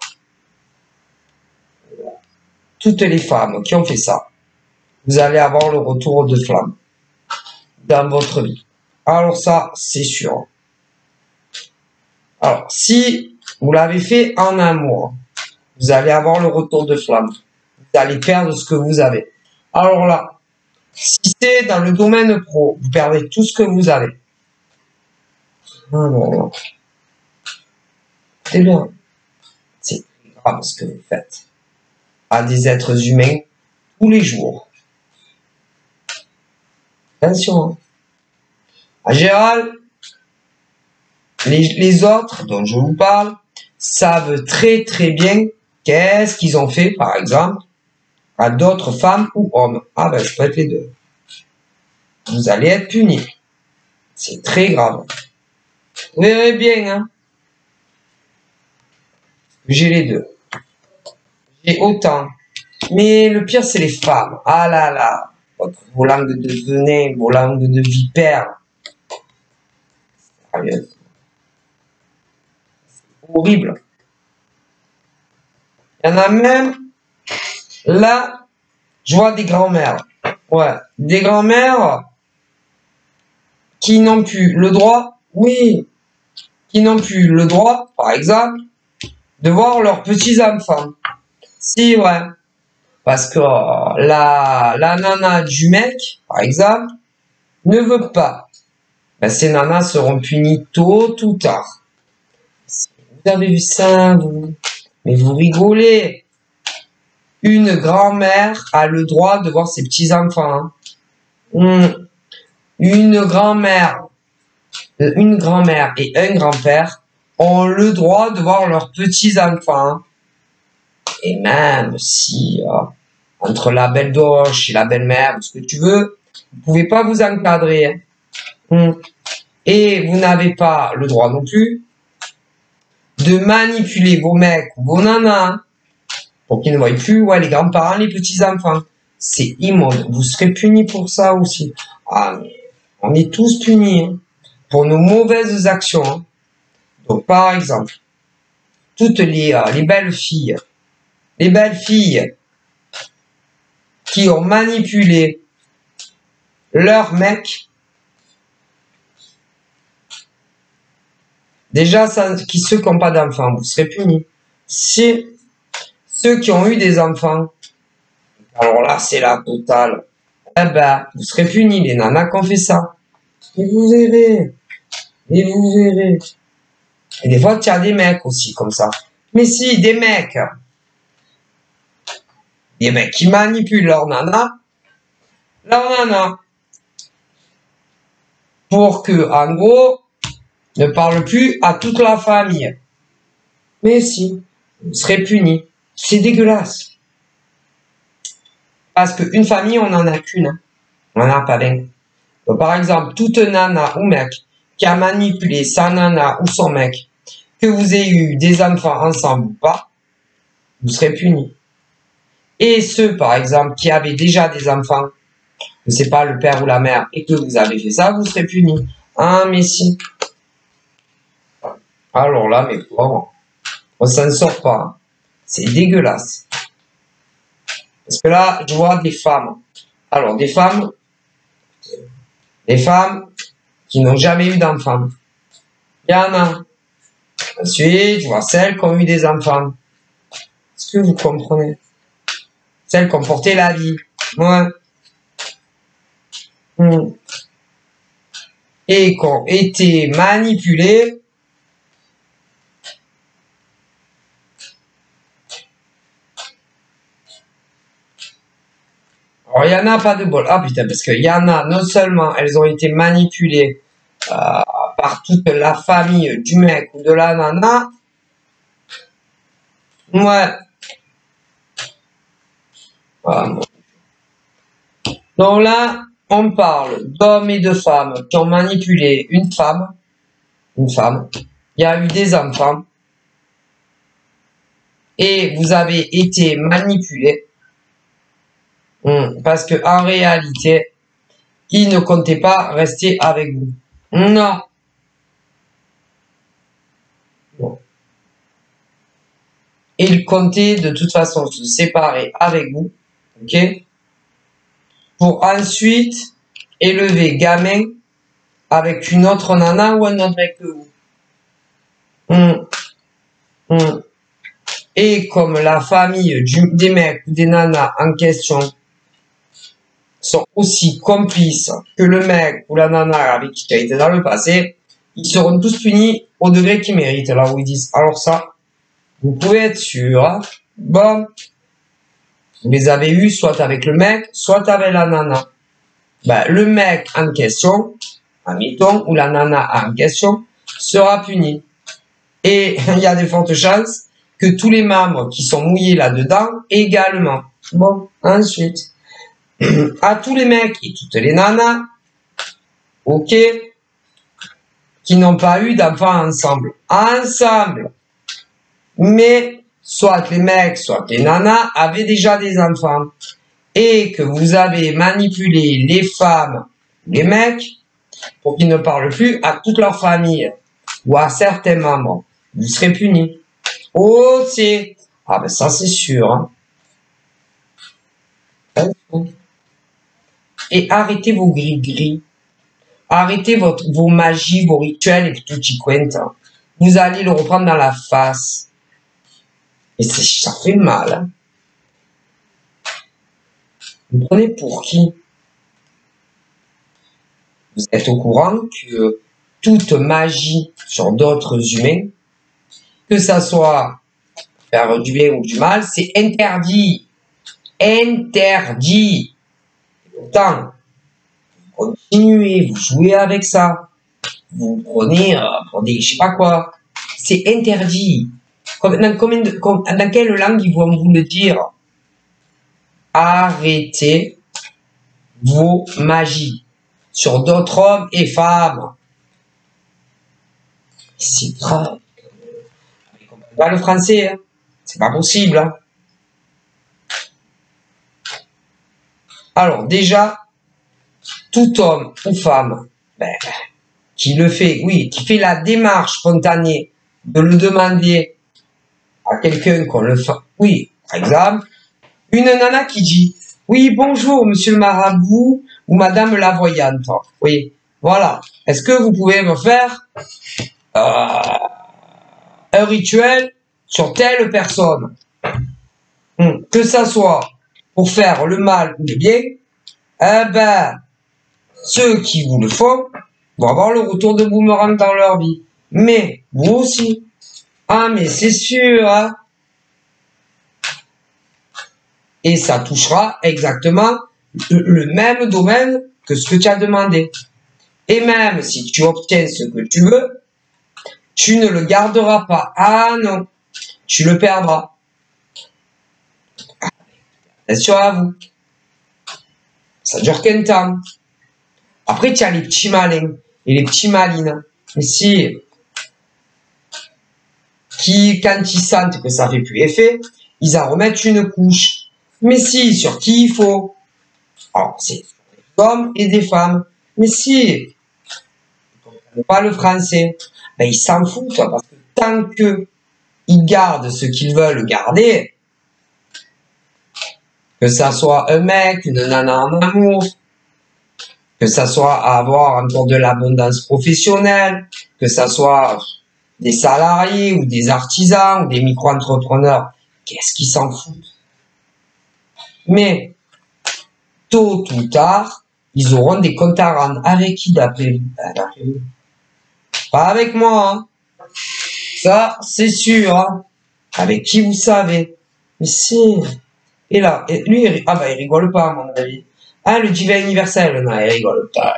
toutes les femmes qui ont fait ça, vous allez avoir le retour de flamme dans votre vie. Alors ça, c'est sûr. Alors, si vous l'avez fait en un mois, vous allez avoir le retour de flamme. Vous allez perdre ce que vous avez. Alors là, si c'est dans le domaine pro, vous perdez tout ce que vous avez. Non, non, non. C'est bien. C'est grave ce que vous faites à des êtres humains tous les jours. Attention. Hein. En général, les autres dont je vous parle savent très très bien qu'est-ce qu'ils ont fait, par exemple, à d'autres femmes ou hommes. Ah ben, ça peut être les deux. Vous allez être punis. C'est très grave. Vous verrez bien, hein. J'ai les deux. J'ai autant. Mais le pire, c'est les femmes. Ah là là. Vos langues de venin, vos langues de vipère. C'est horrible. Il y en a même, là, je vois des grands-mères. Ouais, des grands-mères qui n'ont plus le droit, oui, qui n'ont plus le droit, par exemple, de voir leurs petits-enfants. Si, ouais. Parce que la nana du mec, par exemple, ne veut pas. Ben, ces nanas seront punies tôt ou tard. Vous avez vu ça, vous? Mais vous rigolez. Une grand-mère a le droit de voir ses petits-enfants. Hein. Une grand-mère et un grand-père ont le droit de voir leurs petits-enfants. Et même si, entre la belle doche et la belle-mère, ce que tu veux, vous pouvez pas vous encadrer. Hein. Et vous n'avez pas le droit non plus de manipuler vos mecs ou vos nanas pour qu'ils ne voient plus les grands-parents, les petits-enfants. C'est immonde. Vous serez punis pour ça aussi. Ah, mais on est tous punis hein, pour nos mauvaises actions. Hein. Donc, par exemple, toutes les belles filles qui ont manipulé leur mec, déjà, ceux qui n'ont pas d'enfants, vous serez punis. Si ceux qui ont eu des enfants, alors là, c'est la totale. Eh ben, vous serez punis, les nanas qui ont fait ça. Et vous verrez. Et vous verrez. Et des fois, tu as des mecs aussi, comme ça. Mais si, des mecs qui manipulent leur nana, pour que, en gros, ne parle plus à toute la famille. Mais si, vous serez puni. C'est dégueulasse. Parce qu'une famille, on n'en a qu'une. Hein. On n'en a pas 20. Donc, par exemple, toute nana ou mec qui a manipulé sa nana ou son mec, que vous ayez eu des enfants ensemble ou pas, vous serez puni. Et ceux, par exemple, qui avaient déjà des enfants, je ne sais pas, le père ou la mère, et que vous avez fait ça, vous serez puni. Ah, mais si. Alors là, mais bon, on s'en sort pas. C'est dégueulasse. Parce que là, je vois des femmes. Alors, des femmes qui n'ont jamais eu d'enfants. Il y en a. Ensuite, je vois celles qui ont eu des enfants. Est-ce que vous comprenez? Celles qui ont porté la vie. Ouais. Et qui ont été manipulées. Alors, il y en a pas de bol. Ah putain, parce qu'il y en a, non seulement elles ont été manipulées par toute la famille du mec ou de la nana. Ouais. Voilà. Donc là, on parle d'hommes et de femmes qui ont manipulé une femme. Il y a eu des enfants. Et vous avez été manipulé. Parce que en réalité, il ne comptait pas rester avec vous. Non. Bon. Il comptait de toute façon se séparer avec vous. Ok? Pour ensuite élever gamin avec une autre nana ou un autre mec que vous. Et comme la famille des mecs ou des nanas en question sont aussi complices que le mec ou la nana avec qui tu as été dans le passé, ils seront tous punis au degré qu'ils méritent. Là où ils disent, alors ça, vous pouvez être sûr, hein, bon, vous les avez eus soit avec le mec, soit avec la nana. Ben, le mec en question, admettons, ou la nana en question, sera puni. Et il y a de fortes chances que tous les membres qui sont mouillés là-dedans également. Bon, ensuite, à tous les mecs et toutes les nanas, ok, qui n'ont pas eu d'enfants ensemble, mais soit les mecs, soit les nanas avaient déjà des enfants, et que vous avez manipulé les femmes, les mecs, pour qu'ils ne parlent plus à toute leur famille, ou à certains membres, vous serez punis. Oh, c'est... Ah ben ça c'est sûr. Hein. Et arrêtez vos gris-gris. Arrêtez vos magies, vos rituels et tout y quente. Vous allez le reprendre dans la face. Et ça fait mal. Hein. Vous prenez pour qui? Vous êtes au courant que toute magie sur d'autres humains, que ça soit faire du bien ou du mal, c'est interdit. Interdit. Et pourtant, vous continuez, vous jouez avec ça. Vous prenez, je sais pas quoi. C'est interdit. Dans quelle langue ils vont vous le dire? Arrêtez vos magies sur d'autres hommes et femmes. C'est grave. Vous comprenez pas le français, hein? C'est pas possible. Hein? Alors déjà, tout homme ou femme qui le fait, oui, qui fait la démarche spontanée de le demander à quelqu'un qu'on le fasse, oui, par exemple, une nana qui dit, oui, bonjour, monsieur le marabout ou madame la voyante, oui, voilà, est-ce que vous pouvez me faire un rituel sur telle personne, que ça soit pour faire le mal ou le bien, eh ben, ceux qui vous le font vont avoir le retour de boomerang dans leur vie. Mais, vous aussi. Ah, mais c'est sûr, hein. Et ça touchera exactement le même domaine que ce que tu as demandé. Et même si tu obtiens ce que tu veux, tu ne le garderas pas. Ah non. tu le perdras. Attention à vous. Ça dure qu'un temps. Après, tu as les petits malins et les petits malines. Mais si, qui, quand ils sentent que ça fait plus effet, ils en remettent une couche. Mais si, sur qui il faut. Alors, c'est des hommes et des femmes. Mais si, ils ne comprennent pas le français, ben ils s'en foutent, parce que tant que ils gardent ce qu'ils veulent garder, que ça soit un mec, une nana en amour, que ça soit avoir encore de l'abondance professionnelle, que ça soit des salariés ou des artisans ou des micro-entrepreneurs, qu'est-ce qu'ils s'en foutent? Mais, tôt ou tard, ils auront des comptes à rendre. Avec qui d'après vous? Pas avec moi, hein. Ça, c'est sûr, hein. Avec qui vous savez. Mais c'est... Et là, et lui, il rigole pas, à mon avis. Ah, le divin universel, non, il rigole pas.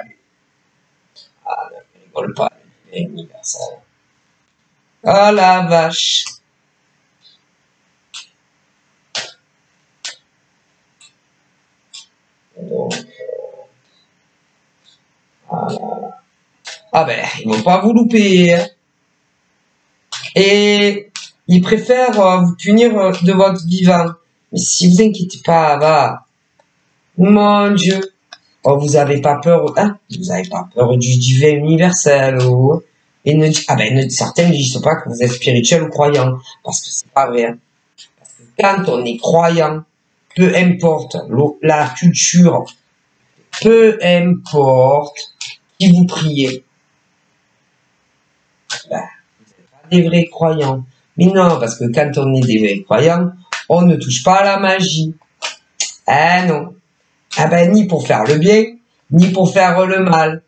Ah, non, il rigole pas, le divin universel. Ah, la vache. Donc, voilà. Ah ben, ils vont pas vous louper, hein. Et ils préfèrent vous punir de votre vivant. Mais si vous inquiétez pas, va. Mon Dieu. Oh, vous avez pas peur, hein? Vous avez pas peur du divin universel, oh. Et certains ne disent pas que vous êtes spirituel ou croyant. Parce que c'est pas vrai, hein. Parce que quand on est croyant, peu importe la culture, peu importe qui vous priez, ben, vous n'êtes pas des vrais croyants. Mais non, parce que quand on est des vrais croyants, on ne touche pas à la magie. Ah non. Ah ben, ni pour faire le bien, ni pour faire le mal.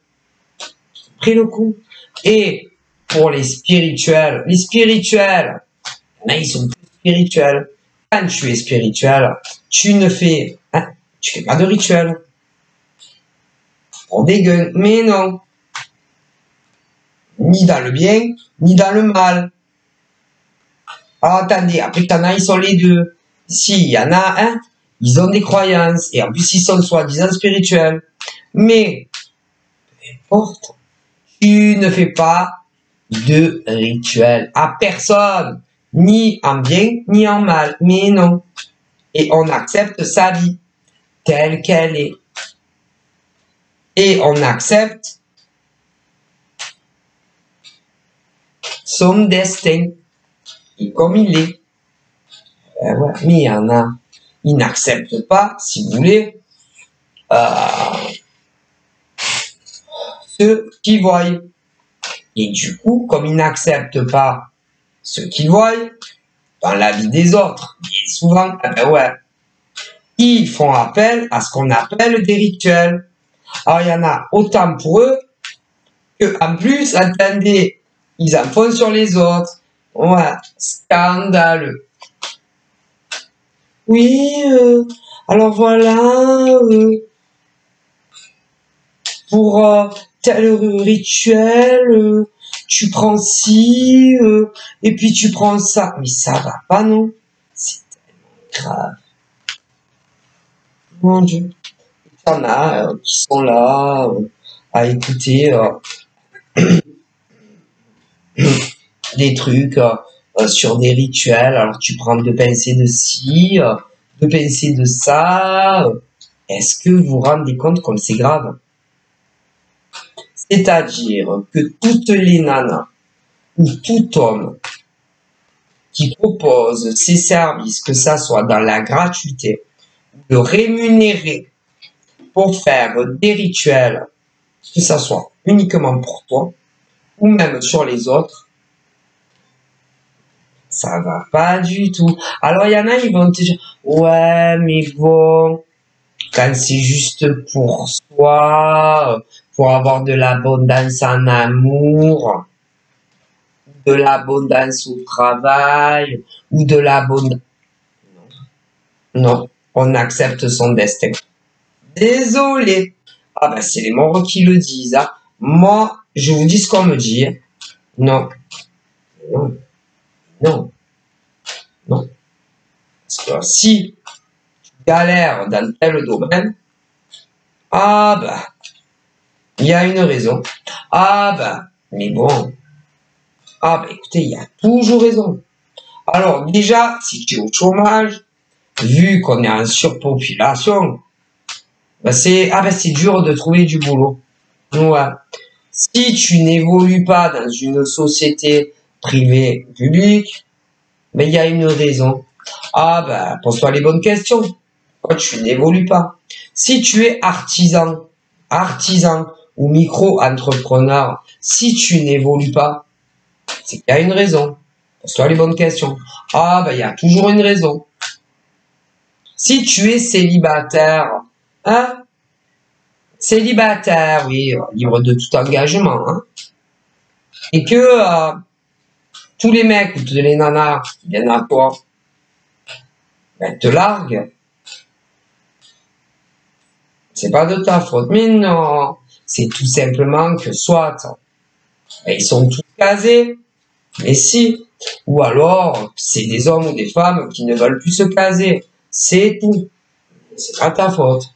J'ai pris le coup. Et pour les spirituels, ils sont plus spirituels. Quand tu es spirituel, tu ne fais, hein, tu fais pas de rituel. On dégueule, mais non. Ni dans le bien, ni dans le mal. Alors attendez, après t'en as, ils sont les deux. Si, il y en a un, ils ont des croyances, et en plus ils sont soi-disant spirituels. Mais, peu importe, tu ne fais pas de rituel à personne, ni en bien, ni en mal. Mais non. Et on accepte sa vie, telle qu'elle est. Et on accepte son destin, et comme il est. Ouais. Mais il y en a, ils n'acceptent pas, si vous voulez, ce qu'ils voient. Et du coup, comme ils n'acceptent pas ce qu'ils voient dans la vie des autres, bien souvent, ils font appel à ce qu'on appelle des rituels. Alors, il y en a autant pour eux que, en plus, attendez, ils en font sur les autres. Ouais, scandaleux. Oui, alors voilà, pour tel rituel, tu prends ci, et puis tu prends ça. Mais ça va pas, non? C'est tellement grave. Mon Dieu. Il y en a qui sont là à écouter des trucs sur des rituels. Alors tu prends 2 pincées de ci, 2 pincées de ça. Est-ce que vous vous rendez compte comme c'est grave? C'est-à-dire que toutes les nanas ou tout homme qui propose ses services, que ça soit dans la gratuité, de rémunérer pour faire des rituels, que ça soit uniquement pour toi ou même sur les autres, ça va pas du tout. Alors il y en a, ils vont te dire, ouais, mais bon, quand c'est juste pour soi, pour avoir de l'abondance en amour, de l'abondance au travail, ou de l'abondance... Non, on accepte son destin. Désolé. Ah ben c'est les morts qui le disent. Hein. Moi, je vous dis ce qu'on me dit. Non. Non. Non. Non. Parce que si tu galères dans tel domaine, ah bah, il y a une raison. Ah bah, mais bon. Ah bah écoutez, il y a toujours raison. Alors déjà, si tu es au chômage, vu qu'on est en surpopulation, bah c'est dur de trouver du boulot. Ouais. Si tu n'évolues pas dans une société privée ou publique, mais il y a une raison. Ah ben, pose-toi les bonnes questions. Pourquoi tu n'évolues pas? Si tu es artisan ou micro-entrepreneur, si tu n'évolues pas, c'est qu'il y a une raison. Pose-toi les bonnes questions. Ah ben, il y a toujours une raison. Si tu es célibataire, hein? Célibataire, oui, libre de tout engagement, hein? Et que tous les mecs ou toutes les nanas qui viennent à toi, ben, te larguent, c'est pas de ta faute. Mais non, c'est tout simplement que soit ben, ils sont tous casés, mais si, ou alors c'est des hommes ou des femmes qui ne veulent plus se caser, c'est tout. C'est pas ta faute.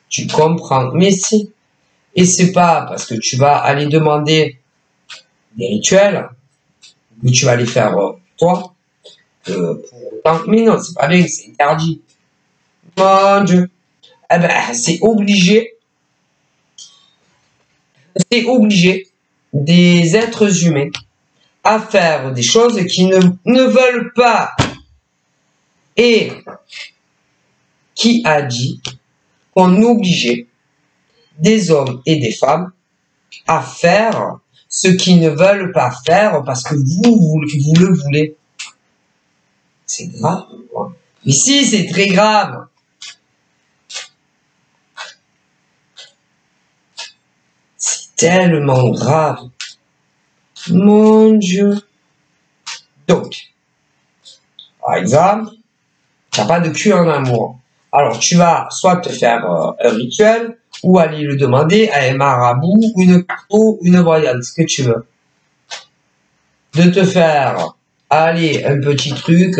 Tu comprends, mais si. Et c'est pas parce que tu vas aller demander des rituels, que tu vas les faire toi, pour autant, mais non, c'est pas bien, c'est interdit. Mon Dieu. Eh ben, c'est obligé des êtres humains à faire des choses qu'ils ne veulent pas. Et qui a dit qu'on obligeait des hommes et des femmes à faire ce qu'ils ne veulent pas faire parce que vous le voulez? C'est grave. Mais si, c'est très grave. C'est tellement grave. Mon Dieu. Donc, par exemple, tu n'as pas de cul en amour. Alors, tu vas soit te faire un rituel, ou aller le demander à un marabout, une carto, une voyante, ce que tu veux. De te faire aller un petit truc,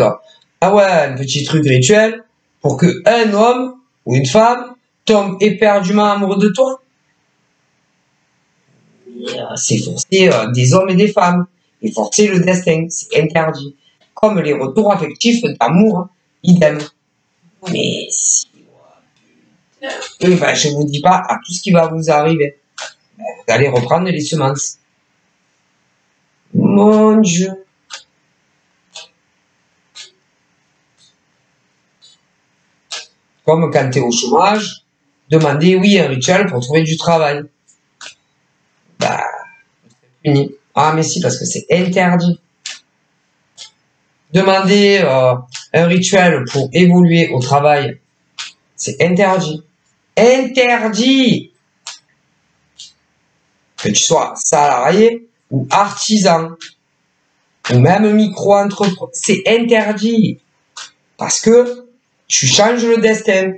un petit truc rituel, pour que un homme ou une femme tombe éperdument amoureux de toi. C'est forcer des hommes et des femmes, et forcer le destin, c'est interdit. Comme les retours affectifs d'amour, idem. Mais si, je vous dis pas à tout ce qui va vous arriver. Vous allez reprendre les semences. Mon Dieu. Comme quand tu es au chômage, demandez, oui, un rituel pour trouver du travail. Bah, c'est fini. Ah, mais si, parce que c'est interdit. Demander un rituel pour évoluer au travail, c'est interdit. Interdit! Que tu sois salarié ou artisan, ou même micro-entrepreneur, c'est interdit. Parce que tu changes le destin.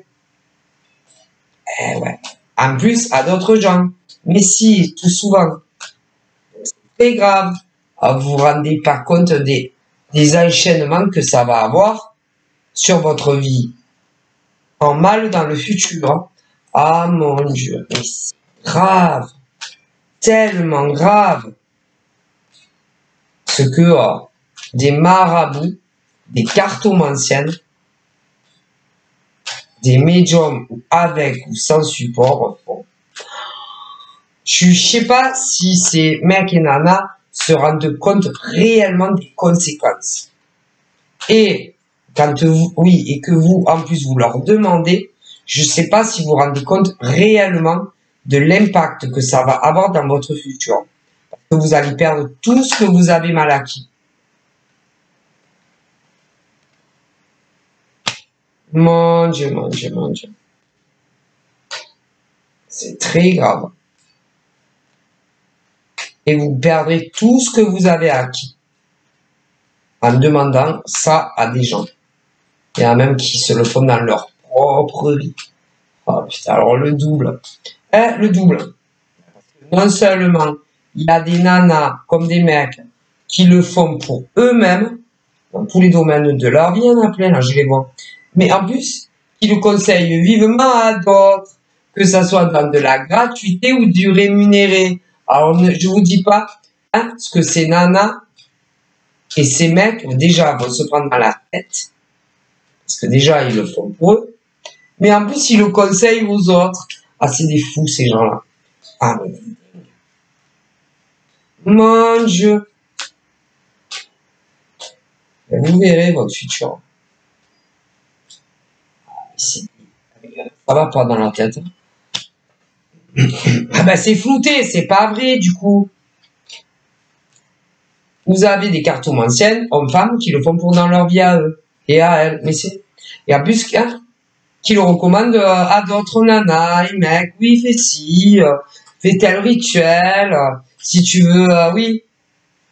Eh ouais. En plus, à d'autres gens. Mais si, tout souvent. C'est très grave. Vous vous rendez pas compte des enchaînements que ça va avoir sur votre vie. En mal dans le futur. Ah mon Dieu, mais c'est grave. Tellement grave. Ce que des marabouts, des cartomanciennes, des médiums avec ou sans support font. Je sais pas si ces mecs et nanas se rendent compte réellement des conséquences. Et quand et que vous, en plus, vous leur demandez, je sais pas si vous vous rendez compte réellement de l'impact que ça va avoir dans votre futur. Parce que vous allez perdre tout ce que vous avez mal acquis. Mon Dieu, mon Dieu, mon Dieu. C'est très grave. Et vous perdrez tout ce que vous avez acquis en demandant ça à des gens. Il y en a même qui se le font dans leur propre vie. Oh putain, alors le double. Le double. Non seulement il y a des nanas comme des mecs qui le font pour eux-mêmes, dans tous les domaines de leur vie, il y en a plein, là, je les vois. Mais en plus, qui le conseillent vivement à d'autres, que ça soit dans de la gratuité ou du rémunéré. Alors, je vous dis pas hein, ce que ces nanas et ces mecs, déjà, vont se prendre dans la tête, parce que déjà, ils le font pour eux, mais en plus, ils le conseillent aux autres. Ah, c'est des fous, ces gens-là. Ah, mais mon Dieu. Vous verrez votre futur. Ça va pas dans la tête. Ah ben c'est flouté, c'est pas vrai du coup. Vous avez des cartomanciennes, hommes-femmes, qui le font pour dans leur vie à eux et à elles. Mais c'est et en plus hein, qui le recommandent à d'autres nanas, et mecs, oui fais ci, fais tel rituel, si tu veux, oui,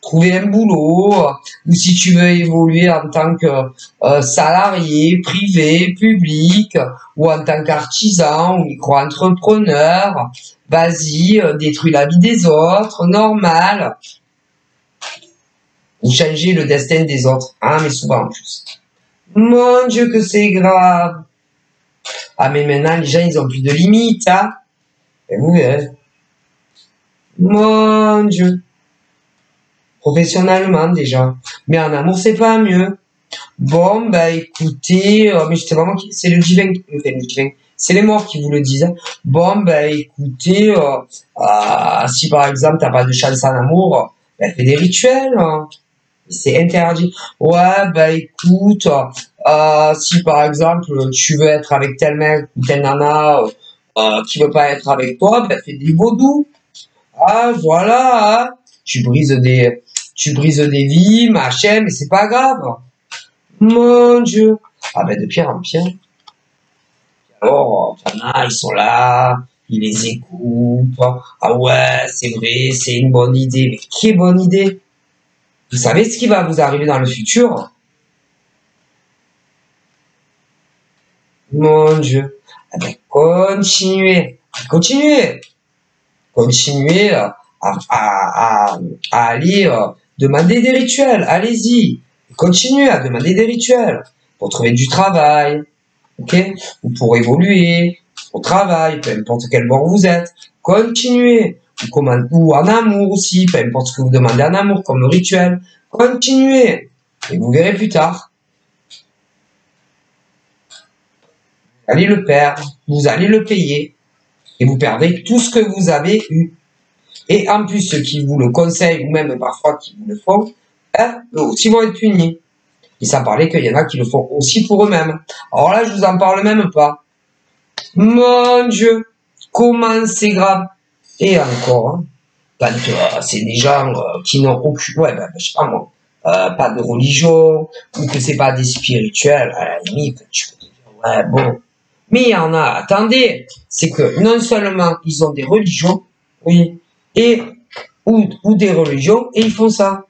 trouver un boulot, ou si tu veux évoluer en tant que salarié, privé, public, ou en tant qu'artisan ou micro-entrepreneur, vas-y, détruis la vie des autres, normal, ou changer le destin des autres. Ah, mais souvent en plus. Mon Dieu que c'est grave. Ah, mais maintenant, les gens, ils ont plus de limites, hein. Et vous verrez. Mon Dieu. Professionnellement, déjà. Mais en amour, c'est pas mieux. Bon, bah écoutez, mais c'était vraiment, c'est le divin, c'est les morts qui vous le disent. Hein. Bon, bah écoutez, si par exemple t'as pas de chance en amour, bah, fais des rituels. Hein. C'est interdit. Ouais, bah écoute, si par exemple tu veux être avec tel mec ou telle nana qui veut pas être avec toi, bah fais des vaudous. Ah voilà, hein. Tu brises des vies, machin, mais c'est pas grave. Mon Dieu. Ah ben de pire en pire. Alors, il y en a, ils sont là, ils les écoutent. Ah ouais, c'est vrai, c'est une bonne idée. Mais quelle bonne idée. Vous savez ce qui va vous arriver dans le futur? Mon Dieu. Ah ben continuez. Continuez. Continuez à aller demander des rituels. Allez-y. Continuez à demander des rituels pour trouver du travail, ok, ou pour évoluer au travail, peu importe quel bord vous êtes, continuez, ou en amour aussi, peu importe ce que vous demandez en amour, comme le rituel, continuez, et vous verrez plus tard, vous allez le perdre, vous allez le payer, et vous perdrez tout ce que vous avez eu. Et en plus, ceux qui vous le conseillent, ou même parfois qui vous le font, hein, aussi vont être punis. Et ça parlait qu'il y en a qui le font aussi pour eux-mêmes. Alors là, je vous en parle même pas. Mon Dieu, comment c'est grave. Et encore, hein, c'est des gens qui n'ont aucune, ouais, je sais pas moi, pas de religion, ou que c'est pas des spirituels, à la limite, tu peux te dire, ouais, bon. Mais il y en a, attendez, c'est que non seulement ils ont des religions, oui, et, ou des religions, et ils font ça.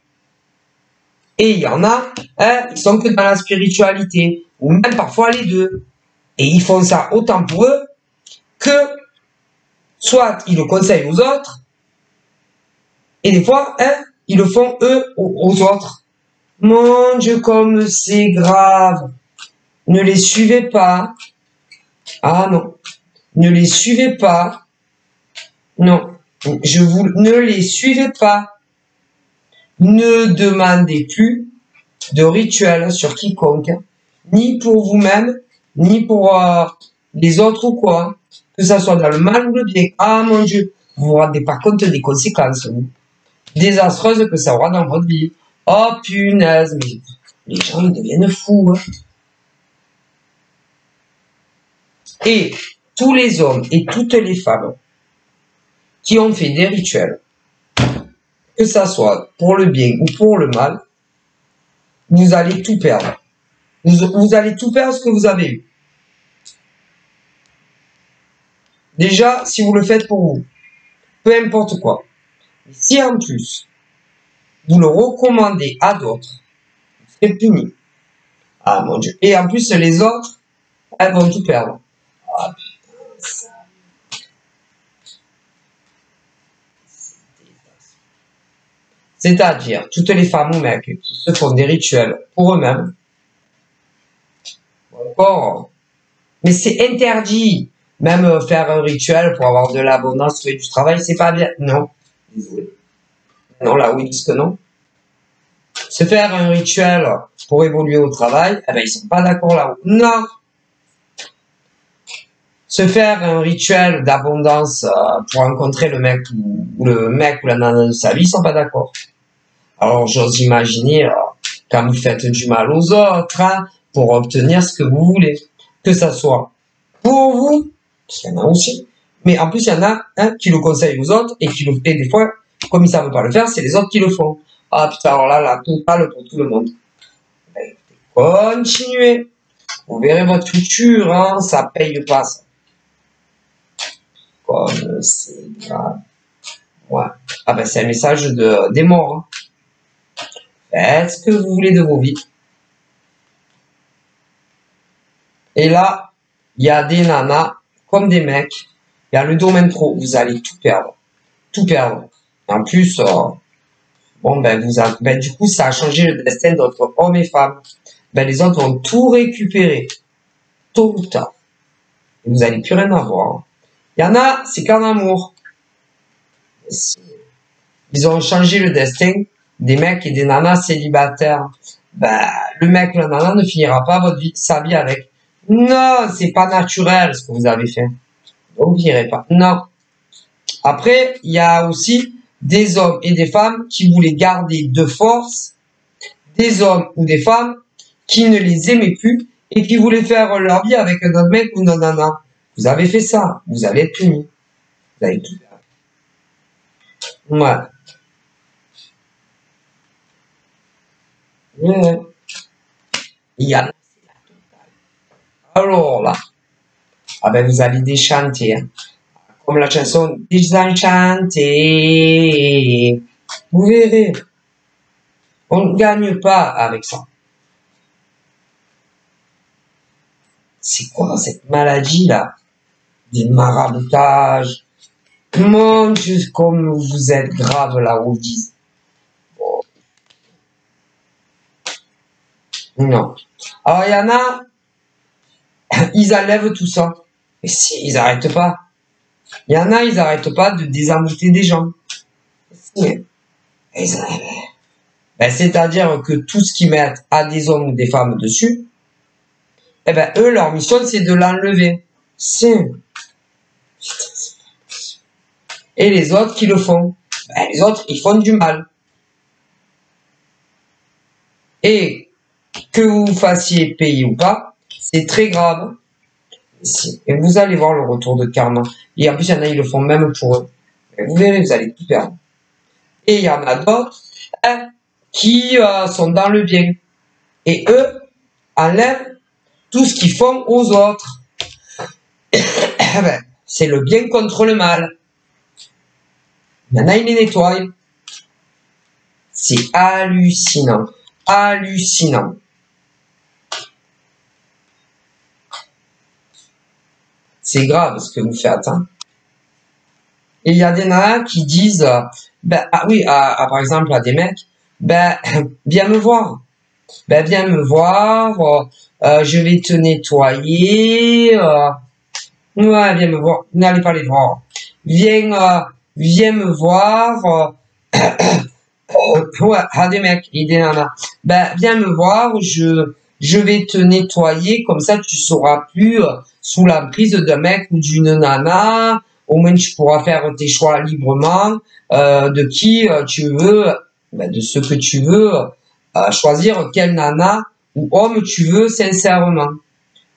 Et il y en a, hein, ils sont que dans la spiritualité, ou même parfois les deux. Et ils font ça autant pour eux que soit ils le conseillent aux autres, et des fois, hein, ils le font eux aux autres. Mon Dieu, comme c'est grave. Ne les suivez pas. Ah non. Ne les suivez pas. Non. Ne les suivez pas. Ne demandez plus de rituels sur quiconque, ni pour vous-même, ni pour les autres ou quoi. Que ça soit dans le mal ou le bien. Ah mon Dieu. Vous vous rendez pas compte des conséquences désastreuses que ça aura dans votre vie. Oh punaise, mais les gens ils deviennent fous. Hein. Et tous les hommes et toutes les femmes qui ont fait des rituels, que ça soit pour le bien ou pour le mal, vous allez tout perdre. Vous allez tout perdre ce que vous avez eu. Déjà, si vous le faites pour vous, peu importe quoi. Si en plus, vous le recommandez à d'autres, vous serez puni. Ah mon Dieu. Et en plus, les autres, elles vont tout perdre. Ah, C'est-à-dire, toutes les femmes ou mecs qui se font des rituels pour eux-mêmes, encore, mais c'est interdit. Même faire un rituel pour avoir de l'abondance, trouver du travail, c'est pas bien. Non. Désolé. Non, là où ils disent que non. Se faire un rituel pour évoluer au travail, eh ben, ils sont pas d'accord là-haut. Non. Se faire un rituel d'abondance pour rencontrer le mec ou le mec ou la nana de sa vie, ils sont pas d'accord. Alors, j'ose imaginer, quand vous faites du mal aux autres, hein, pour obtenir ce que vous voulez. Que ça soit pour vous, parce qu'il y en a aussi, mais en plus, il y en a un qui le conseille aux autres et qui le fait des fois, comme ils savent pas le faire, c'est les autres qui le font. Ah putain, alors là, la totale pour tout le monde. Continuez. Vous verrez votre futur, hein, ça paye pas ça. Comme c'est grave. Ouais. Ah ben, c'est un message des morts. Hein. Faites ce que vous voulez de vos vies. Et là, il y a des nanas comme des mecs. Il y a le domaine pro. Vous allez tout perdre. Tout perdre. En plus, bon, ben, du coup, ça a changé le destin d'autres hommes et femmes. Ben, les autres vont tout récupérer. Tôt ou tard. Et vous n'allez plus rien avoir. Il y en a, c'est qu'en amour. Ils ont changé le destin des mecs et des nanas célibataires. Ben, le mec ou la nana ne finira pas sa vie avec. Non, c'est pas naturel ce que vous avez fait. Donc, vous n'irez pas. Non. Après, il y a aussi des hommes et des femmes qui voulaient garder de force des hommes ou des femmes qui ne les aimaient plus et qui voulaient faire leur vie avec un autre mec ou une nana. Vous avez fait ça, vous allez être puni. Vous allez tout faire. Ouais. Ouais. Il y a... Alors là, ah ben vous allez déchanter. Hein. Comme la chanson Désenchanté. Vous verrez. On ne gagne pas avec ça. C'est quoi cette maladie-là? Des maraboutages. Mon Dieu, comme vous êtes grave là où ils disent. Bon. Non. Alors, il y en a, ils enlèvent tout ça. Mais si, ils arrêtent pas. Il y en a, ils arrêtent pas de désembouter des gens. Si. Ben, c'est-à-dire que tout ce qu'ils mettent à des hommes ou des femmes dessus, eh ben, eux, leur mission, c'est de l'enlever. C'est. Et les autres qui le font. Ben, les autres, ils font du mal. Et que vous fassiez payer ou pas, c'est très grave. Et vous allez voir le retour de karma. Et en plus, il y en a, ils le font même pour eux. Et vous verrez, vous allez tout perdre. Et il y en a d'autres hein, qui sont dans le bien. Et eux enlèvent tout ce qu'ils font aux autres. Ben, c'est le bien contre le mal. Il y en a, ils les nettoient. C'est hallucinant. Hallucinant. C'est grave ce que vous faites. Hein. Et il y a des nanas qui disent, ben, ah oui, par exemple à des mecs, ben, viens me voir. Ben, viens me voir, je vais te nettoyer. Ouais, viens me voir. N'allez pas les voir. Viens me voir. Ouais, à des mecs et des nanas. Ben, viens me voir, je vais te nettoyer, comme ça tu seras plus sous l'emprise d'un mec ou d'une nana. Au moins tu pourras faire tes choix librement de qui tu veux, ben, de ce que tu veux, choisir quelle nana ou homme tu veux sincèrement.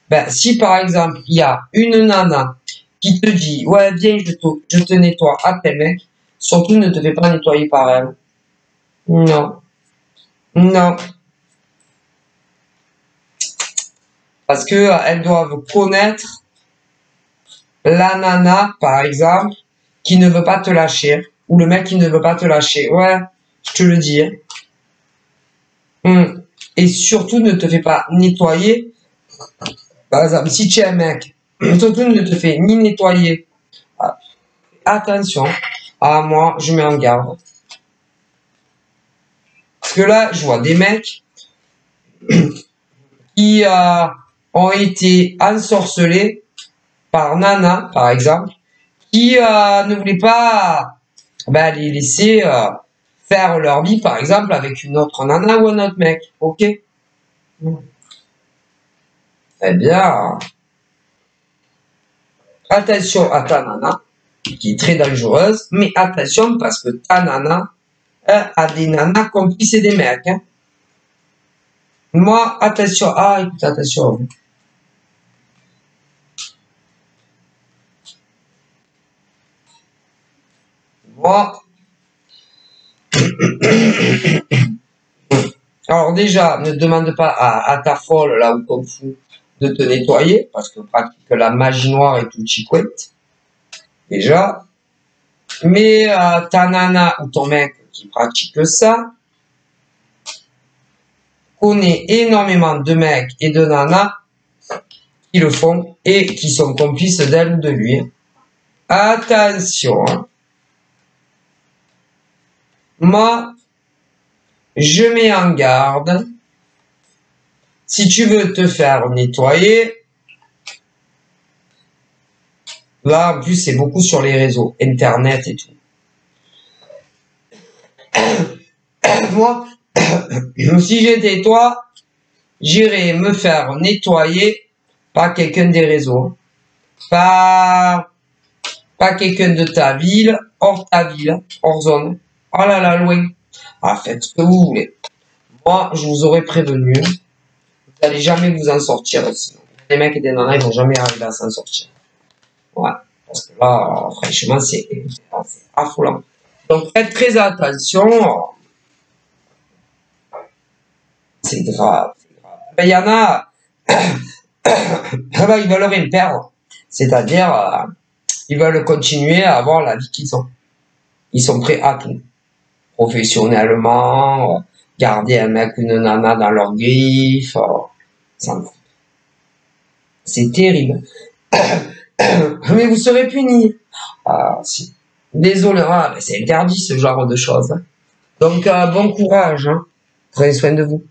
Ben, si par exemple il y a une nana qui te dit ouais viens je te nettoie à tel mec, surtout ne te fais pas nettoyer par elle. Non. Non. Parce que elles doivent connaître la nana, par exemple, qui ne veut pas te lâcher. Ou le mec qui ne veut pas te lâcher. Ouais, je te le dis. Et surtout, ne te fais pas nettoyer. Par exemple, si tu es un mec, surtout ne te fais ni nettoyer. Attention. Ah, moi, je mets en garde. que là, je vois des mecs qui ont été ensorcelés par Nana, par exemple, qui ne voulaient pas les laisser faire leur vie, par exemple, avec une autre Nana ou un autre mec. Ok? Eh bien, attention à ta Nana, qui est très dangereuse, mais attention parce que ta Nana a des nanas complices et des mecs. Hein. Moi, attention. Ah, écoute, attention. Moi. Alors déjà, ne demande pas à ta folle, là, ou Kung Fu, de te nettoyer, parce que pratique la magie noire et tout chicouette. Déjà. Mais ta nana ou ton mec qui pratique ça, connaît énormément de mecs et de nanas qui le font et qui sont complices d'elle ou de lui. Attention. Hein. Moi, je mets en garde. Si tu veux te faire nettoyer, là, en plus, c'est beaucoup sur les réseaux, Internet et tout. Moi, si j'étais toi, j'irais me faire nettoyer par quelqu'un des réseaux. Pas quelqu'un de ta ville, hors ta ville, hors zone. Oh là là, loin. Ah, faites ce que vous voulez. Moi, je vous aurais prévenu. Vous n'allez jamais vous en sortir. Sinon. Les mecs et des nanas, ils vont jamais arriver à s'en sortir. Ouais. Parce que là, franchement, c'est affolant. Donc, faites très attention. C'est grave. Il y en a, ils veulent rien perdre. C'est-à-dire, ils veulent continuer à avoir la vie qu'ils ont. Ils sont prêts à tout. Professionnellement, garder un mec ou une nana dans leur griffe, ça me fout. C'est terrible. Mais vous serez punis. Ah, si. Désolé, c'est interdit ce genre de choses. Donc, bon courage. Hein. Prenez soin de vous.